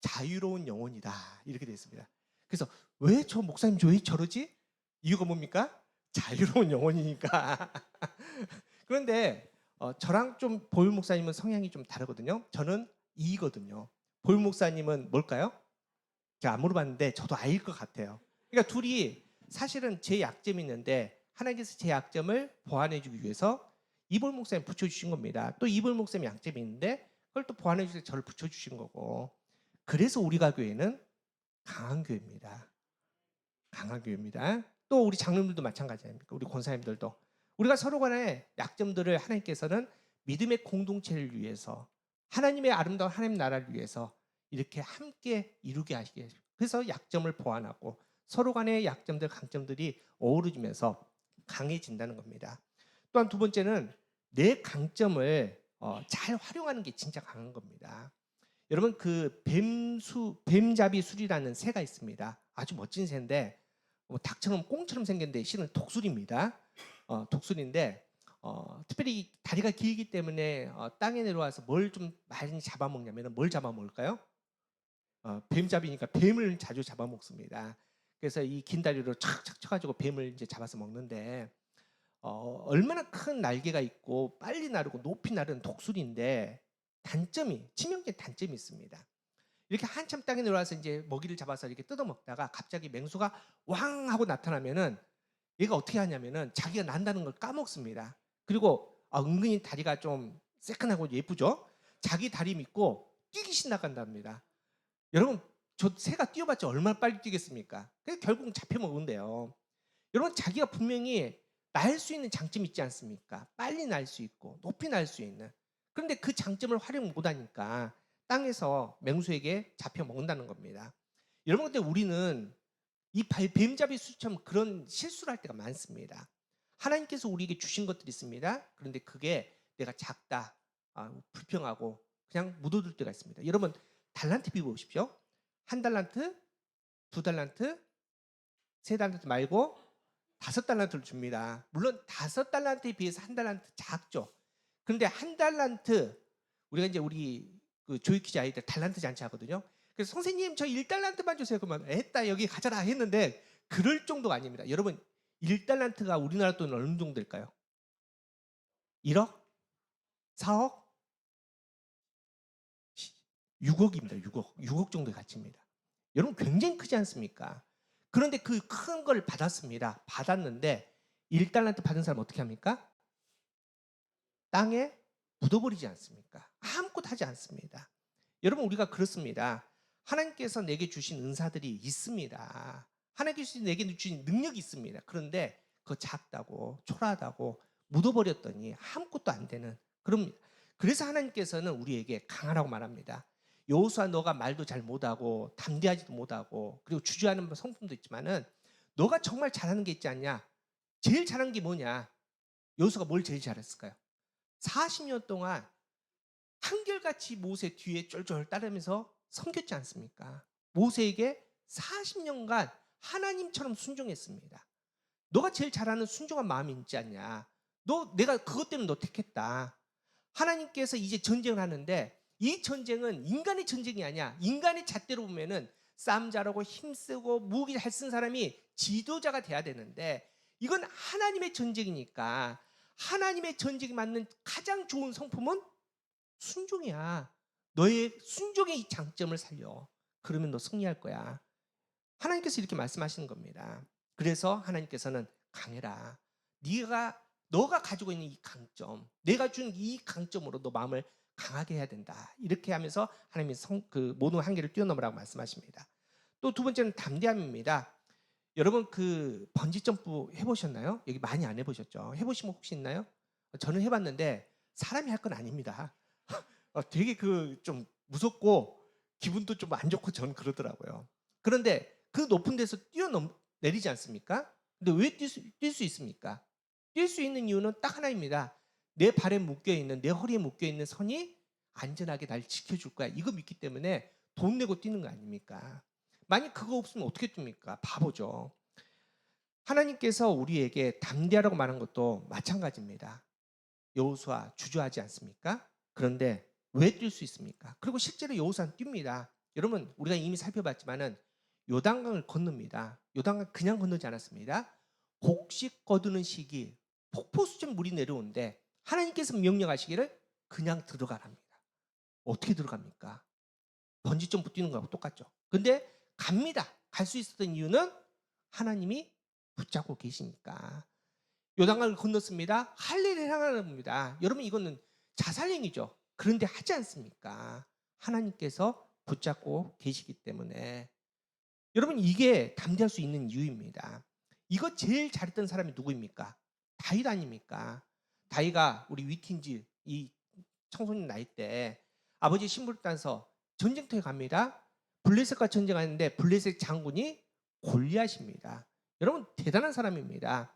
자유로운 영혼이다, 이렇게 되어 있습니다. 그래서 왜 저 목사님 왜 저러지? 이유가 뭡니까? 자유로운 영혼이니까. 그런데 저랑 좀 보율 목사님은 성향이 좀 다르거든요. 저는 E거든요. 보율 목사님은 뭘까요? 제가 안 물어봤는데 저도 I일 것 같아요. 그러니까 둘이 사실은 제 약점이 있는데 하나님께서 제 약점을 보완해 주기 위해서 이볼 목사님 붙여주신 겁니다. 또 이볼 목사님 약점이 있는데 그걸 또 보완해 주셔서 저를 붙여주신 거고, 그래서 우리가 교회는 강한 교회입니다. 강한 교회입니다. 또 우리 장로님들도 마찬가지 아닙니까? 우리 권사님들도 우리가 서로 간의 약점들을 하나님께서는 믿음의 공동체를 위해서, 하나님의 아름다운 하나님 나라를 위해서 이렇게 함께 이루게 하시게, 그래서 약점을 보완하고 서로 간의 약점들, 강점들이 어우러지면서 강해진다는 겁니다. 또한 2번째는 내 강점을 잘 활용하는 게 진짜 강한 겁니다. 여러분, 그 뱀잡이 술이라는 새가 있습니다. 아주 멋진 새인데 닭처럼 꽁처럼 생겼는데 실은 독수리입니다. 독수리인데 특별히 다리가 길기 때문에 땅에 내려와서 뭘 좀 많이 잡아먹냐면 뭘 잡아먹을까요? 뱀잡이니까 뱀을 자주 잡아먹습니다. 그래서 이 긴 다리로 착착 쳐가지고 뱀을 이제 잡아서 먹는데 얼마나 큰 날개가 있고 빨리 나르고 높이 나르는 독수리인데 치명적인 단점이 있습니다. 이렇게 한참 땅에 내려와서 이제 먹이를 잡아서 이렇게 뜯어 먹다가 갑자기 맹수가 왕 하고 나타나면은 얘가 어떻게 하냐면은 자기가 난다는 걸 까먹습니다. 그리고 은근히 다리가 좀 새끈하고 예쁘죠? 자기 다리 믿고 뛰기 신나간답니다. 여러분, 저 새가 뛰어봤자 얼마나 빨리 뛰겠습니까? 그래서 결국 잡혀 먹은대요. 여러분, 자기가 분명히 날 수 있는 장점이 있지 않습니까? 빨리 날 수 있고 높이 날 수 있는. 그런데 그 장점을 활용 못하니까 땅에서 맹수에게 잡혀 먹는다는 겁니다. 여러분, 근데 우리는 이 뱀잡이 수처럼 그런 실수를 할 때가 많습니다. 하나님께서 우리에게 주신 것들이 있습니다. 그런데 그게 내가 작다, 불평하고 그냥 묻어둘 때가 있습니다. 여러분 달란트 비교 보십시오. 한 달란트, 두 달란트, 세 달란트 말고 5달란트를 줍니다. 물론 5달란트에 비해서 한 달란트 작죠. 그런데 한 달란트, 우리가 이제 우리 그 조이키즈 아이들 달란트 잔치 하거든요. 그래서 선생님 저 1달란트만 주세요. 그러면 했다 여기 가져라 했는데 그럴 정도가 아닙니다. 여러분 1달란트가 우리나라 돈은 어느 정도 될까요? 1억? 4억? 6억입니다. 6억 정도의 가치입니다. 여러분 굉장히 크지 않습니까? 그런데 그 큰 걸 받았습니다. 받았는데 1달란트 받은 사람 어떻게 합니까? 땅에 묻어버리지 않습니까? 아무것도 하지 않습니다. 여러분 우리가 그렇습니다. 하나님께서 내게 주신 은사들이 있습니다. 하나님께서 내게 주신 능력이 있습니다. 그런데 그거 작다고 초라하다고 묻어버렸더니 아무것도 안 되는 그럼 그래서 하나님께서는 우리에게 강하라고 말합니다. 여호수아 너가 말도 잘 못하고 담대하지도 못하고 그리고 주저하는 성품도 있지만은 너가 정말 잘하는 게 있지 않냐? 제일 잘하는 게 뭐냐? 여호수아가 뭘 제일 잘했을까요? 40년 동안 한결같이 모세 뒤에 쫄쫄 따르면서 섬겼지 않습니까? 모세에게 40년간 하나님처럼 순종했습니다. 너가 제일 잘하는 순종한 마음이 있지 않냐? 내가 그것 때문에 너 택했다. 하나님께서 이제 전쟁을 하는데 이 전쟁은 인간의 전쟁이 아니야. 인간의 잣대로 보면은 싸움 잘하고 힘쓰고 무기 잘 쓴 사람이 지도자가 돼야 되는데 이건 하나님의 전쟁이니까 하나님의 전쟁에 맞는 가장 좋은 성품은 순종이야. 너의 순종의 이 장점을 살려. 그러면 너 승리할 거야. 하나님께서 이렇게 말씀하시는 겁니다. 그래서 하나님께서는 강해라. 너가 가지고 있는 이 강점, 내가 준 이 강점으로 너 마음을 강하게 해야 된다. 이렇게 하면서 하나님이 그 모든 한계를 뛰어넘으라고 말씀하십니다. 또 두 번째는 담대함입니다. 여러분 그 번지 점프 해보셨나요? 여기 많이 안 해보셨죠? 해보신 분 혹시 있나요? 저는 해봤는데 사람이 할 건 아닙니다. 되게 그 좀 무섭고 기분도 좀 안 좋고 저는 그러더라고요. 그런데 그 높은 데서 뛰어내리지 않습니까? 근데 왜 뛸 수 있습니까? 뛸 수 있는 이유는 딱 하나입니다. 내 발에 묶여있는 내 허리에 묶여있는 선이 안전하게 날 지켜줄 거야. 이거 믿기 때문에 돈 내고 뛰는 거 아닙니까? 만약 그거 없으면 어떻게 뜁니까? 바보죠. 하나님께서 우리에게 담대하라고 말한 것도 마찬가지입니다. 여호수아 주저하지 않습니까? 그런데 왜 뛸 수 있습니까? 그리고 실제로 여호수아는 뜁니다. 여러분 우리가 이미 살펴봤지만은 요단강을 건넙니다. 요단강 그냥 건너지 않았습니다. 곡식 거두는 시기 폭포수준 물이 내려오는데 하나님께서 명령하시기를 그냥 들어가랍니다. 어떻게 들어갑니까? 번지점프 뛰는 거하고 똑같죠. 근데 갑니다. 갈 수 있었던 이유는 하나님이 붙잡고 계시니까. 요단강을 건넜습니다. 할례를 행하는 겁니다. 여러분 이거는 자살행위죠. 그런데 하지 않습니까? 하나님께서 붙잡고 계시기 때문에. 여러분 이게 담대할 수 있는 이유입니다. 이거 제일 잘했던 사람이 누구입니까? 다윗 아닙니까? 다윗가 우리 위틴즈 이 청소년 나이 때 아버지 신부를 따서 전쟁터에 갑니다. 블레셋과 전쟁하는데 블레셋 장군이 골리앗입니다. 여러분 대단한 사람입니다.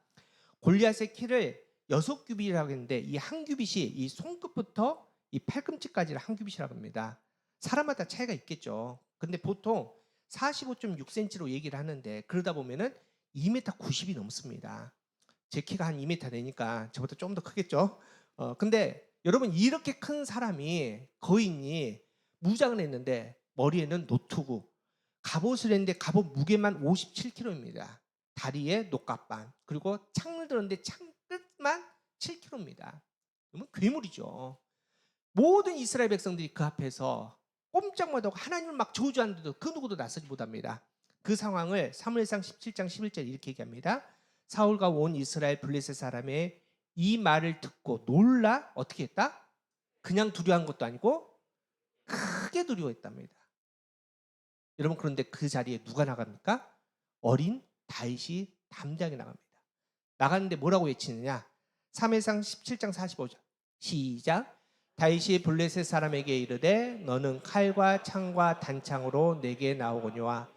골리앗의 키를 6규빗이라고 했는데 이 한 규빗이 이 손끝부터 이 팔꿈치까지를 한 규빗이라고 합니다. 사람마다 차이가 있겠죠. 근데 보통 45.6cm로 얘기를 하는데 그러다 보면은 2m 90이 넘습니다. 제 키가 한 2m 되니까 저보다 좀 더 크겠죠. 근데 여러분 이렇게 큰 사람이 거인이 무장을 했는데 머리에는 노트구, 갑옷을 했는데 갑옷 무게만 57kg입니다. 다리에 녹갑반, 그리고 창을 들었는데 창 끝만 7kg입니다. 그러면 괴물이죠. 모든 이스라엘 백성들이 그 앞에서 꼼짝 못하고 하나님을 막 저주하는데도 그 누구도 나서지 못합니다. 그 상황을 사무엘상 17장 11절 이렇게 얘기합니다. 사울과 온 이스라엘 블레셋 사람의 이 말을 듣고 놀라 어떻게 했다? 그냥 두려워한 것도 아니고 크게 두려워했답니다. 여러분 그런데 그 자리에 누가 나갑니까? 어린 다윗이 담대하게 나갑니다. 나가는데 뭐라고 외치느냐? 사무엘상 17장 45절 시작. 다윗이 블레셋 사람에게 이르되 너는 칼과 창과 단창으로 내게 나오거니와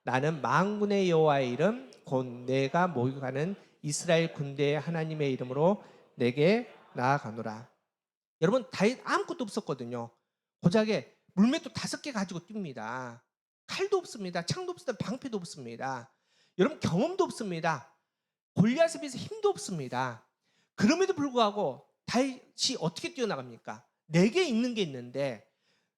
나는 만군의 여호와의 이름 곧 내가 목욕하는 이스라엘 군대의 하나님의 이름으로 내게 나아가노라. 여러분 다윗 아무것도 없었거든요. 고작에 물맷도 5개 가지고 뜁니다. 칼도 없습니다. 창도 없습니다. 방패도 없습니다. 여러분 경험도 없습니다. 골리앗에 비해서 힘도 없습니다. 그럼에도 불구하고 다윗이 어떻게 뛰어나갑니까? 내게 있는 게 있는데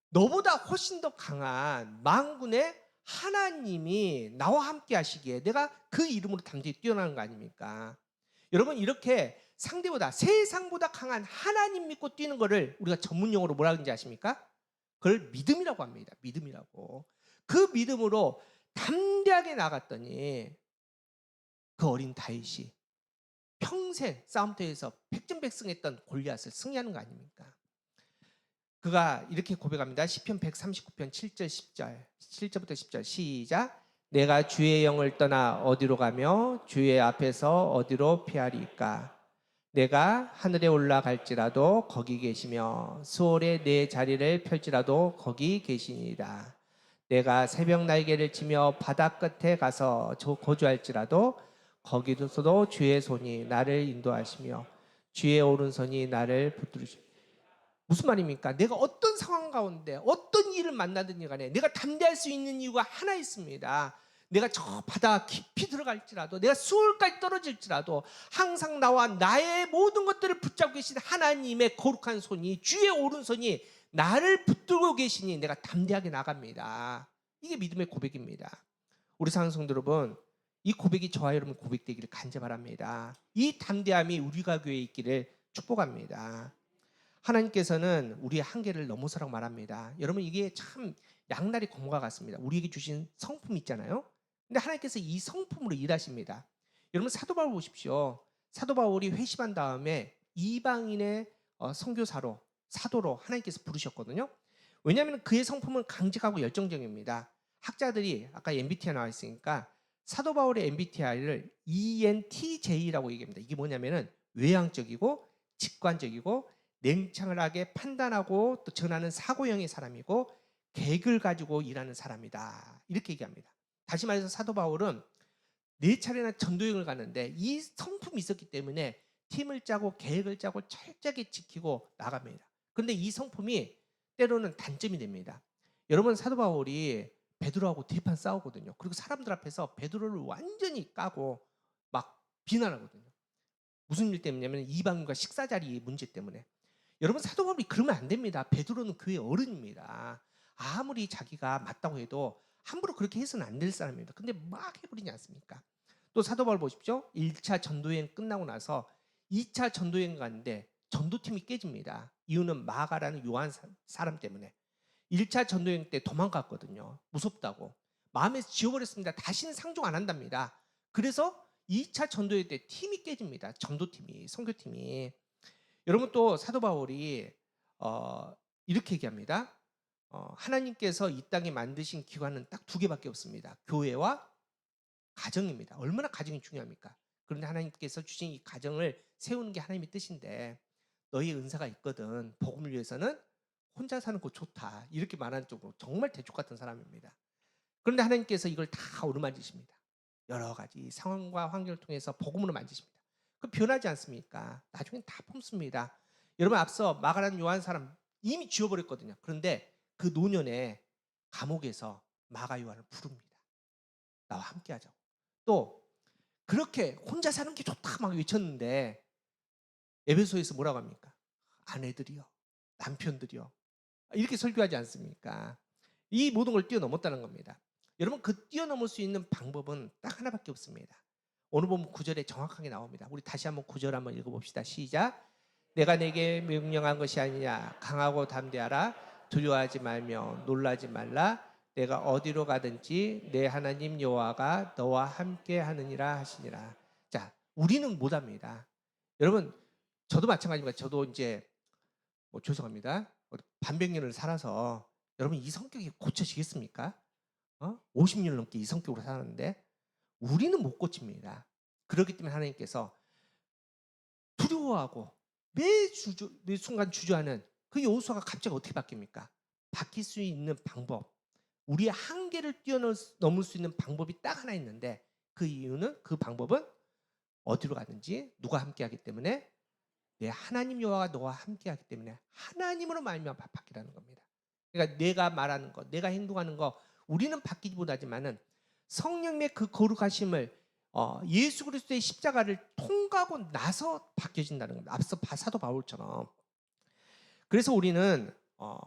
너보다 훨씬 더 강한 만군의 하나님이 나와 함께 하시기에 내가 그 이름으로 담대히 뛰어나는 거 아닙니까? 여러분 이렇게 상대보다 세상보다 강한 하나님 믿고 뛰는 거를 우리가 전문 용어로 뭐라 그러는지 아십니까? 그걸 믿음이라고 합니다. 믿음이라고. 그 믿음으로 담대하게 나갔더니 그 어린 다윗이 평생 싸움터에서 백전백승했던 골리앗을 승리하는 거 아닙니까? 그가 이렇게 고백합니다. 시편 139편 7절 10절 7절부터 10절 시작. 내가 주의 영을 떠나 어디로 가며 주의 앞에서 어디로 피하리까? 내가 하늘에 올라갈지라도 거기 계시며 수월에 내 자리를 펼지라도 거기 계시니이다. 내가 새벽 날개를 치며 바다 끝에 가서 거주할지라도 거기서도 주의 손이 나를 인도하시며 주의 오른손이 나를 붙들으시며. 무슨 말입니까? 내가 어떤 상황 가운데 어떤 일을 만나든지 간에 내가 담대할 수 있는 이유가 하나 있습니다. 내가 저 바다 깊이 들어갈지라도 내가 수월까지 떨어질지라도 항상 나와 나의 모든 것들을 붙잡고 계신 하나님의 거룩한 손이 주의 오른손이 나를 붙들고 계시니 내가 담대하게 나갑니다. 이게 믿음의 고백입니다. 우리 사랑하는 성도 여러분, 이 고백이 저와 여러분 고백되기를 간절히 바랍니다. 이 담대함이 우리 가교에 있기를 축복합니다. 하나님께서는 우리의 한계를 넘어서라고 말합니다. 여러분 이게 참 양날의 검과 같습니다. 우리에게 주신 성품 있잖아요. 근데 하나님께서 이 성품으로 일하십니다. 여러분 사도 바울 보십시오. 사도 바울이 회심한 다음에 이방인의 선교사로 사도로 하나님께서 부르셨거든요. 왜냐하면 그의 성품은 강직하고 열정적입니다. 학자들이 아까 MBTI 나와 있으니까 사도 바울의 MBTI를 ENTJ라고 얘기합니다. 이게 뭐냐면은 외향적이고 직관적이고 냉철하게 판단하고 또 전하는 사고형의 사람이고 계획을 가지고 일하는 사람이다. 이렇게 얘기합니다. 다시 말해서 사도 바울은 4차례나 전도여행을 가는데 이 성품이 있었기 때문에 팀을 짜고 계획을 짜고 철저하게 지키고 나갑니다. 그런데 이 성품이 때로는 단점이 됩니다. 여러분 사도 바울이 베드로하고 대판 싸우거든요. 그리고 사람들 앞에서 베드로를 완전히 까고 막 비난하거든요. 무슨 일 때문이냐면 이방인과 식사 자리 문제 때문에. 여러분 사도 바울이 그러면 안 됩니다. 베드로는 교회 어른입니다. 아무리 자기가 맞다고 해도 함부로 그렇게 해서는 안 될 사람입니다. 근데 막 해버리지 않습니까? 또 사도 바울 보십시오. 1차 전도여행 끝나고 나서 2차 전도여행 가는데 전도팀이 깨집니다. 이유는 마가라는 요한 사람 때문에. 1차 전도여행 때 도망갔거든요. 무섭다고. 마음에서 지워버렸습니다. 다시는 상종 안 한답니다. 그래서 2차 전도여행 때 팀이 깨집니다. 전도팀이, 선교팀이. 여러분 또 사도 바울이 이렇게 얘기합니다. 하나님께서 이 땅에 만드신 기관은 딱 2개밖에 없습니다. 교회와 가정입니다. 얼마나 가정이 중요합니까? 그런데 하나님께서 주신 이 가정을 세우는 게 하나님의 뜻인데 너희의 은사가 있거든. 복음을 위해서는 혼자 사는 거 좋다. 이렇게 말하는 쪽으로 정말 대쪽 같은 사람입니다. 그런데 하나님께서 이걸 다 오르만지십니다. 여러 가지 상황과 환경을 통해서 복음으로 만지십니다. 그 변하지 않습니까? 나중엔 다 품습니다. 여러분 앞서 마가라는 요한 사람 이미 지워버렸거든요. 그런데 그 노년에 감옥에서 마가 요한을 부릅니다. 나와 함께 하자고. 또 그렇게 혼자 사는 게 좋다 막 외쳤는데 에베소에서 뭐라고 합니까? 아내들이요, 남편들이요, 이렇게 설교하지 않습니까? 이 모든 걸 뛰어넘었다는 겁니다. 여러분 그 뛰어넘을 수 있는 방법은 딱 하나밖에 없습니다. 오늘 보면 9절에 정확하게 나옵니다. 우리 다시 한번 9절 한번 읽어봅시다. 시작. 내가 내게 명령한 것이 아니냐. 강하고 담대하라. 두려워하지 말며 놀라지 말라. 내가 어디로 가든지 내 하나님 여호와가 너와 함께 하느니라 하시니라. 자, 우리는 못합니다. 여러분 저도 마찬가지입니다. 저도 이제 죄송합니다. 반백년을 살아서 여러분 이 성격이 고쳐지겠습니까? 50년 넘게 이 성격으로 살았는데 우리는 못 고칩니다. 그렇기 때문에 하나님께서 두려워하고 매 순간 주저하는 그 여호수아가 갑자기 어떻게 바뀝니까? 바뀔 수 있는 방법, 우리의 한계를 뛰어넘을 수 있는 방법이 딱 하나 있는데 그 이유는 그 방법은 어디로 가는지 누가 함께하기 때문에 내 하나님 여호와가 너와 함께하기 때문에 하나님으로 말미암아 바뀌라는 겁니다. 그러니까 내가 말하는 것, 내가 행동하는 것 우리는 바뀌지 못하지만은 성령의 그 거룩하심을 예수 그리스도의 십자가를 통과하고 나서 바뀌어진다는 겁니다. 앞서 사도 바울처럼. 그래서 우리는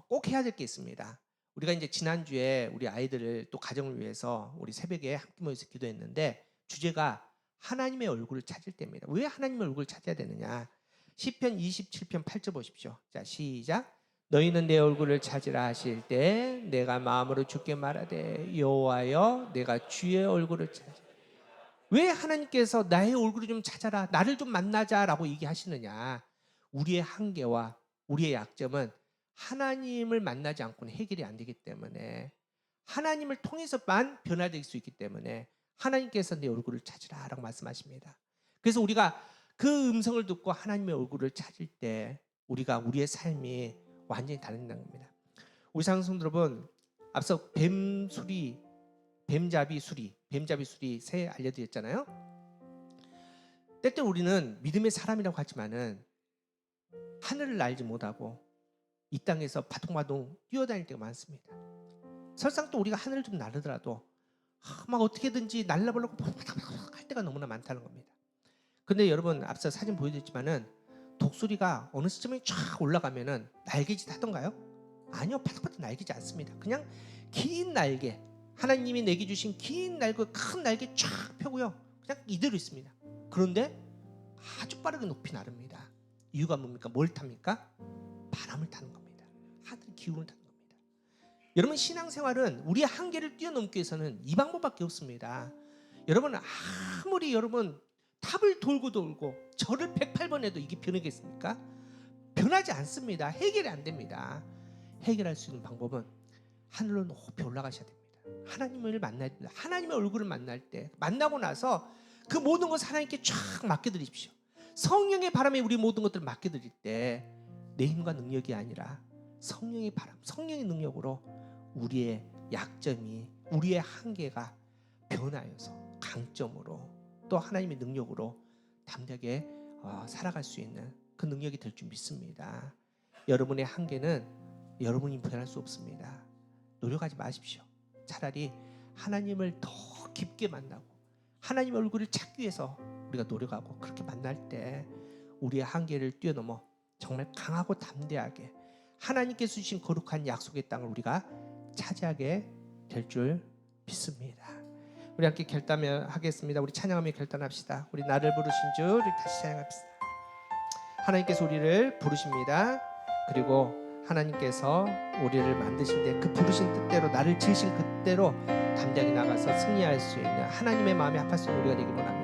꼭 해야 될 게 있습니다. 우리가 이제 지난주에 우리 아이들을 또 가정을 위해서 우리 새벽에 함께 모여서 기도했는데 주제가 하나님의 얼굴을 찾을 때입니다. 왜 하나님의 얼굴을 찾아야 되느냐? 시편 27편 8절 보십시오. 자, 시작. 너희는 내 얼굴을 찾으라 하실 때 내가 마음으로 주께 말하되 여호와여 내가 주의 얼굴을 찾으라. 왜 하나님께서 나의 얼굴을 좀 찾아라, 나를 좀 만나자라고 얘기하시느냐? 우리의 한계와 우리의 약점은 하나님을 만나지 않고는 해결이 안 되기 때문에, 하나님을 통해서만 변화될 수 있기 때문에 하나님께서 내 얼굴을 찾으라라고 말씀하십니다. 그래서 우리가 그 음성을 듣고 하나님의 얼굴을 찾을 때 우리가 우리의 삶이 완전히 달라진다는 겁니다. 우리 상승 여러분, 앞서 뱀잡이 수리 새 알려드렸잖아요. 때때로 우리는 믿음의 사람이라고 하지만은 하늘을 날지 못하고 이 땅에서 바둥바둥 뛰어다닐 때가 많습니다. 설상 또 우리가 하늘을 좀 나르더라도 막 어떻게든지 날라보려고 할 때가 너무나 많다는 겁니다. 근데 여러분, 앞서 사진 보여드렸지만은 독수리가 어느 시점에 쫙 올라가면은 날개짓 하던가요? 아니요, 파닥파닥 날개지 않습니다. 그냥 긴 날개, 하나님이 내게 주신 긴 날개, 큰 날개 쫙 펴고요, 그냥 이대로 있습니다. 그런데 아주 빠르게 높이 나릅니다. 이유가 뭡니까? 뭘 탑니까? 바람을 타는 겁니다. 하늘 기운을 타는 겁니다. 여러분, 신앙생활은 우리의 한계를 뛰어넘기 위해서는 이 방법밖에 없습니다. 여러분, 아무리 여러분 탑을 돌고 절을 108번 해도 이게 변하겠습니까? 변하지 않습니다. 해결이 안 됩니다. 해결할 수 있는 방법은 하늘로 높이 올라가셔야 됩니다. 하나님을 만나야 됩니다. 하나님의 얼굴을 만날 때, 만나고 나서 그 모든 것을 하나님께 쫙 맡겨드리십시오. 성령의 바람에 우리 모든 것들을 맡겨드릴 때 내 힘과 능력이 아니라 성령의 바람, 성령의 능력으로 우리의 약점이, 우리의 한계가 변하여서 강점으로 또 하나님의 능력으로 담대하게 살아갈 수 있는 그 능력이 될 줄 믿습니다. 여러분의 한계는 여러분이 변할 수 없습니다. 노력하지 마십시오. 차라리 하나님을 더 깊게 만나고 하나님의 얼굴을 찾기 위해서 우리가 노력하고 그렇게 만날 때 우리의 한계를 뛰어넘어 정말 강하고 담대하게 하나님께서 주신 거룩한 약속의 땅을 우리가 차지하게 될 줄 믿습니다. 우리 함께 결단하겠습니다. 우리 찬양하며 결단합시다. 우리 나를 부르신 주 우리 다시 찬양합시다. 하나님께서 우리를 부르십니다. 그리고 하나님께서 우리를 만드신 때 그 부르신 뜻대로, 나를 지으신 그대로 담대하게 나가서 승리할 수 있는 하나님의 마음에 합할 수 있는 우리가 되길 원합니다.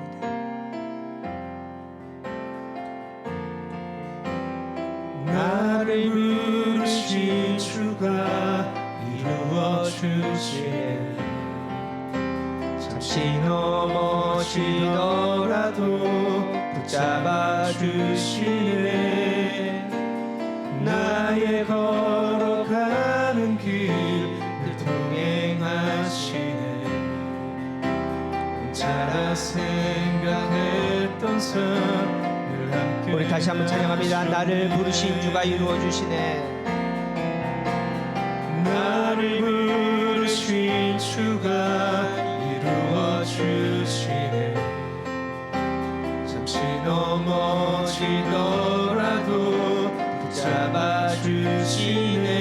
나를 부르신 주가 이루어 주시네. 잠시 넘어지더라도 붙잡아 주시네. 나의 걸어가는 길을 동행하시네. 혼자라 생각했던 삶 우리 다시 한번 찬양합니다. 나를 부르신 주가 이루어 주시네. 나를 부르신 주가 이루어 주시네. 잠시 넘어지더라도 붙잡아 주시네.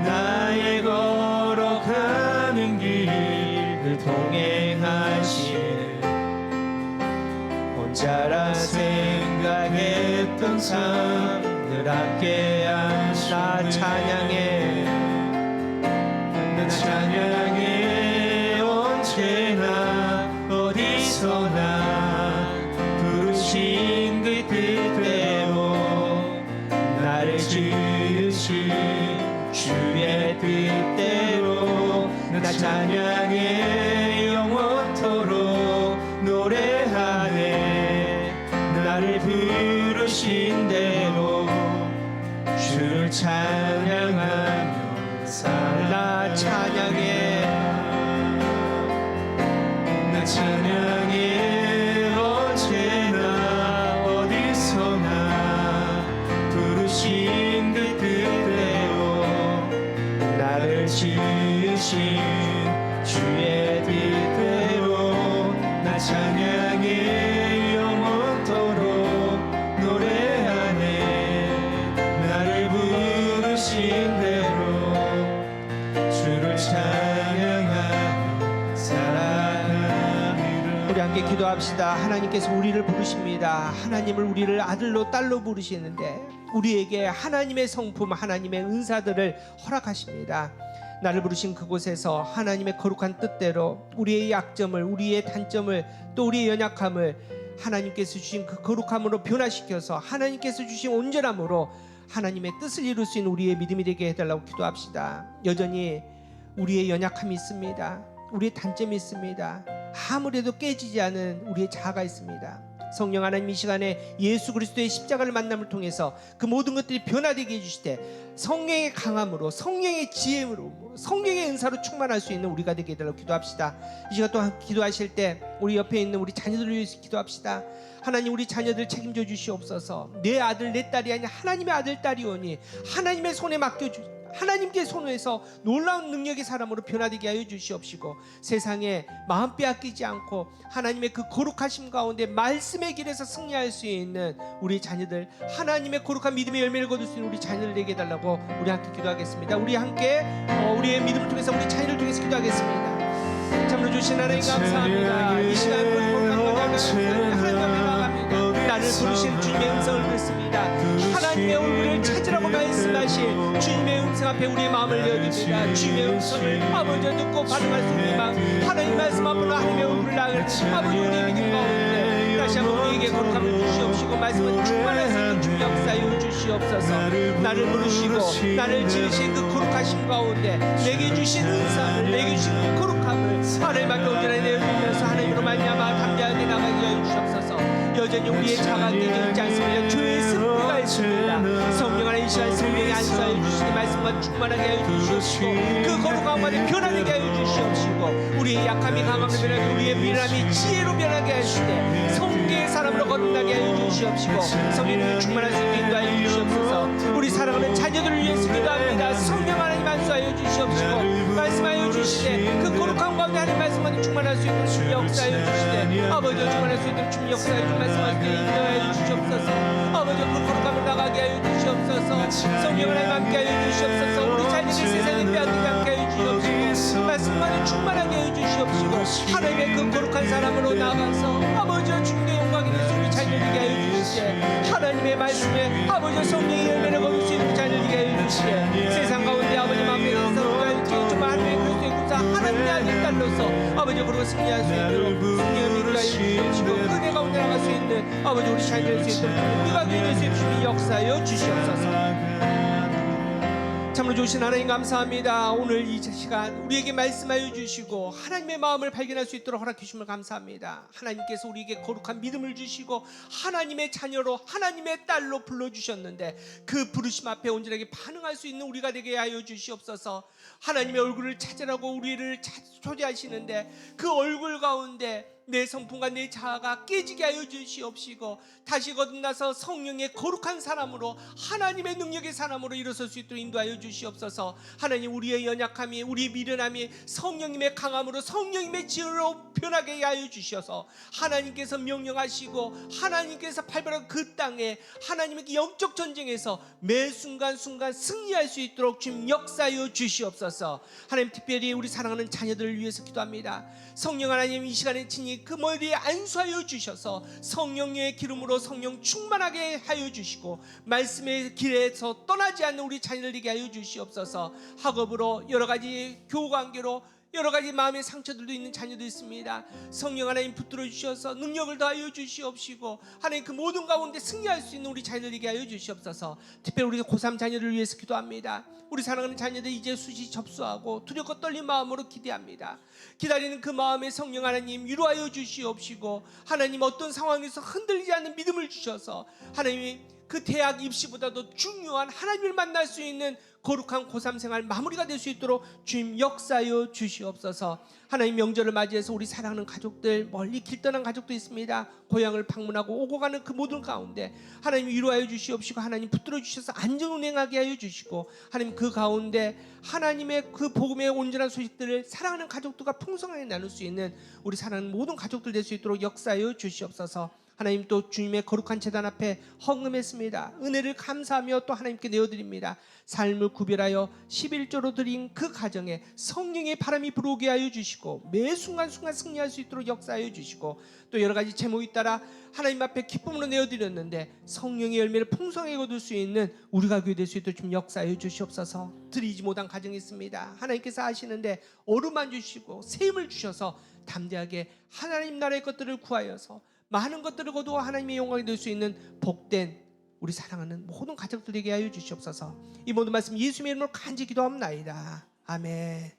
나의 걸어가는 길을 동행하시네. 혼자라 생각했던 삶 늘 함께하시네. 나 찬양해, 나 찬양해. 언제나 어디서나 부르신 그 뜻대로 나를 지으신 주의 뜻대로 나 찬양해. 영원토록 노래하네. 나를 부르신 대로 주를 찬양하며 살아. 나 찬양해. 나 찬양해. 부르신 대로 주를 찬양하며 살아가리라. 우리 함께 기도합시다. 하나님께서 우리를 부르십니다. 하나님을 우리를 아들로 딸로 부르시는데 우리에게 하나님의 성품, 하나님의 은사들을 허락하십니다. 나를 부르신 그곳에서 하나님의 거룩한 뜻대로 우리의 약점을, 우리의 단점을, 또 우리의 연약함을 하나님께서 주신 그 거룩함으로 변화시켜서 하나님께서 주신 온전함으로 하나님의 뜻을 이룰 수 있는 우리의 믿음이 되게 해달라고 기도합시다. 여전히 우리의 연약함이 있습니다. 우리의 단점이 있습니다. 아무래도 깨지지 않은 우리의 자아가 있습니다. 성령 하나님, 이 시간에 예수 그리스도의 십자가를 만남을 통해서 그 모든 것들이 변화되게 해주시되 성령의 강함으로, 성령의 지혜로, 성령의 은사로 충만할 수 있는 우리가 되게 해달라고 기도합시다. 이 시간 또 기도하실 때 우리 옆에 있는 우리 자녀들을 위해서 기도합시다. 하나님, 우리 자녀들 책임져 주시옵소서. 내 아들 내 딸이 아니라 하나님의 아들 딸이오니 하나님의 손에 맡겨주, 하나님께 손에서 놀라운 능력의 사람으로 변화되게 하여 주시옵시고 세상에 마음 빼앗기지 않고 하나님의 그 거룩하심 가운데 말씀의 길에서 승리할 수 있는 우리 자녀들, 하나님의 거룩한 믿음의 열매를 거둘 수 있는 우리 자녀들 되게 해달라고 우리 함께 기도하겠습니다. 우리 함께 우리의 믿음을 통해서 우리 자녀를 통해서 기도하겠습니다. 참으로 주신 하나님 감사합니다. 이 시간 우리 거룩한 하나님 앞에 나갑니다. 나를 부르신 주님의 음성을 듣습니다. 하나님의 얼굴을 찾으라고 말씀하실 주님의 음성 앞에 우리의 마음을 열어줍니다. 주님의 음성을 아버지 듣고 반응할 수 있는 마음, 하나님 말씀 앞으로 하나님의 얼굴을 나갈 아버지 우리의 믿음 가운데 다시 한번 우리에게 거룩함을 주시옵시고 말씀을 충만할 수 있는 주 역사여 주시옵소서. 나를 부르시고 나를 지으신 그 거룩하심 가운데 내게 주신 은사를, 내게 주신 그 거룩함을 하나님 앞에 온전히 내어주면서 하나님으로 말미암아 담대하게 나가게 하여 주옵소서. 여전히 우리의 자가 깨져 있지 않습니다. 죄의 승리가 있습니다. 성령 하나님, 이 시간 성령이 안수하여 주시니 말씀과 충만하게 하여 주시옵시고 그 거룩함만을 변화되게 하여 주시옵시고 우리의 약함이 강함으로 변하게, 우리의 미련함이 지혜로 변하게 하시되 성령의 사람으로 거듭나게 하여 주시옵시고 성령을 충만할 수 있게 인도하여 주시옵소서. 우리 사랑하는 자녀들을 위해서 기도합니다. 성령 하나님 안수하여 주시옵시고 말씀하여 주시되 그 거룩함 가운데 하나님 말씀만을 충만할 수 있는 주님 역사하여 주시되 아버지 충만할 수 있는 주님 역사하여 주시되 말씀하시되 인도하여 주시옵소서. 아버지 그 거룩함을 나가게 하여 주시옵소서. 성령을 함께 하여 주시옵소서. 우리 자녀들 세상에 빼앗기지 않게 하여 주시옵시고 말씀만을 충만하게 하여 주시옵시고 하나님의 그 거룩한 사람으로 나가서 아버지와 주님의 영광이 되서 우리 자녀들에게 하여 주시되 하나님의 말씀에 아버지 성령의 열매를 거둘 수 있는 자녀들에게 하여 주시되 세상 가운데 아버지 마음에 대해서 정말 하나님의 그리스도의 군사 하나님의 아들 딸로서 아버지 그리고 승리할 수 있도록 승리의 믿음을 하여 주시옵시고 은혜 가운데 나갈 수 있는 아버지 우리 자녀들 수 있도록 우리가 되어 주시옵시고 역사하여 주시옵소서. 참으로 좋으신 하나님 감사합니다. 오늘 이 시간 우리에게 말씀하여 주시고 하나님의 마음을 발견할 수 있도록 허락해 주심을 감사합니다. 하나님께서 우리에게 거룩한 믿음을 주시고 하나님의 자녀로, 하나님의 딸로 불러주셨는데 그 부르심 앞에 온전하게 반응할 수 있는 우리가 되게 하여 주시옵소서. 하나님의 얼굴을 찾으라고 우리를 초대하시는데 그 얼굴 가운데 내 성품과 내 자아가 깨지게 하여 주시옵시고 다시 거듭나서 성령의 거룩한 사람으로 하나님의 능력의 사람으로 일어설 수 있도록 인도하여 주시옵소서. 하나님, 우리의 연약함이, 우리의 미련함이 성령님의 강함으로 성령님의 지혜로 변하게 하여 주셔서 하나님께서 명령하시고 하나님께서 발발한 그 땅에 하나님의 영적 전쟁에서 매 순간순간 승리할 수 있도록 주님 역사하여 주시옵소서. 하나님, 특별히 우리 사랑하는 자녀들을 위해서 기도합니다. 성령 하나님, 이 시간에 친히 그 머리에 안수하여 주셔서 성령의 기름으로 성령 충만하게 하여 주시고 말씀의 길에서 떠나지 않는 우리 자녀들에게 하여 주시옵소서. 학업으로 여러 가지 교우관계로 여러 가지 마음의 상처들도 있는 자녀도 있습니다. 성령 하나님 붙들어 주셔서 능력을 더하여 주시옵시고 하나님 그 모든 가운데 승리할 수 있는 우리 자녀들에게 하여 주시옵소서. 특별히 우리 고3 자녀를 위해서 기도합니다. 우리 사랑하는 자녀들 이제 수시 접수하고 두렵고 떨린 마음으로 기대합니다. 기다리는 그 마음에 성령 하나님 위로하여 주시옵시고 하나님 어떤 상황에서 흔들리지 않는 믿음을 주셔서 하나님이 그 대학 입시보다도 중요한 하나님을 만날 수 있는 거룩한 고3 생활 마무리가 될 수 있도록 주님 역사하여 주시옵소서. 하나님 명절을 맞이해서 우리 사랑하는 가족들, 멀리 길 떠난 가족도 있습니다. 고향을 방문하고 오고 가는 그 모든 가운데 하나님 위로하여 주시옵시고 하나님 붙들어 주셔서 안전 운행하게 하여 주시고 하나님 그 가운데 하나님의 그 복음의 온전한 소식들을 사랑하는 가족들과 풍성하게 나눌 수 있는 우리 사랑하는 모든 가족들 될 수 있도록 역사하여 주시옵소서. 하나님 또 주님의 거룩한 제단 앞에 헌금했습니다. 은혜를 감사하며 또 하나님께 내어드립니다. 삶을 구별하여 11조로 드린 그 가정에 성령의 바람이 불어오게 하여 주시고 매 순간순간 승리할 수 있도록 역사하여 주시고 또 여러 가지 제목에 따라 하나님 앞에 기쁨으로 내어드렸는데 성령의 열매를 풍성하게 거둘 수 있는 우리가 교회 될 수 있도록 좀 역사하여 주시옵소서. 드리지 못한 가정이 있습니다. 하나님께서 아시는데 어루만 주시고 세임을 주셔서 담대하게 하나님 나라의 것들을 구하여서 많은 것들을 거두어 하나님의 영광이 될 수 있는 복된 우리 사랑하는 모든 가족들 되게 하여 주시옵소서. 이 모든 말씀 예수님의 이름으로 간절히 기도합나이다. 아멘.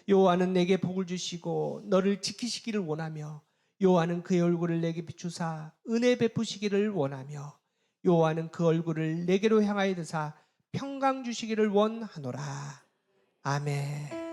여호와는 내게 복을 주시고 너를 지키시기를 원하며 여호와는 그의 얼굴을 내게 비추사 은혜 베푸시기를 원하며 여호와는 그 얼굴을 내게로 향하여 드사 평강 주시기를 원하노라. 아멘.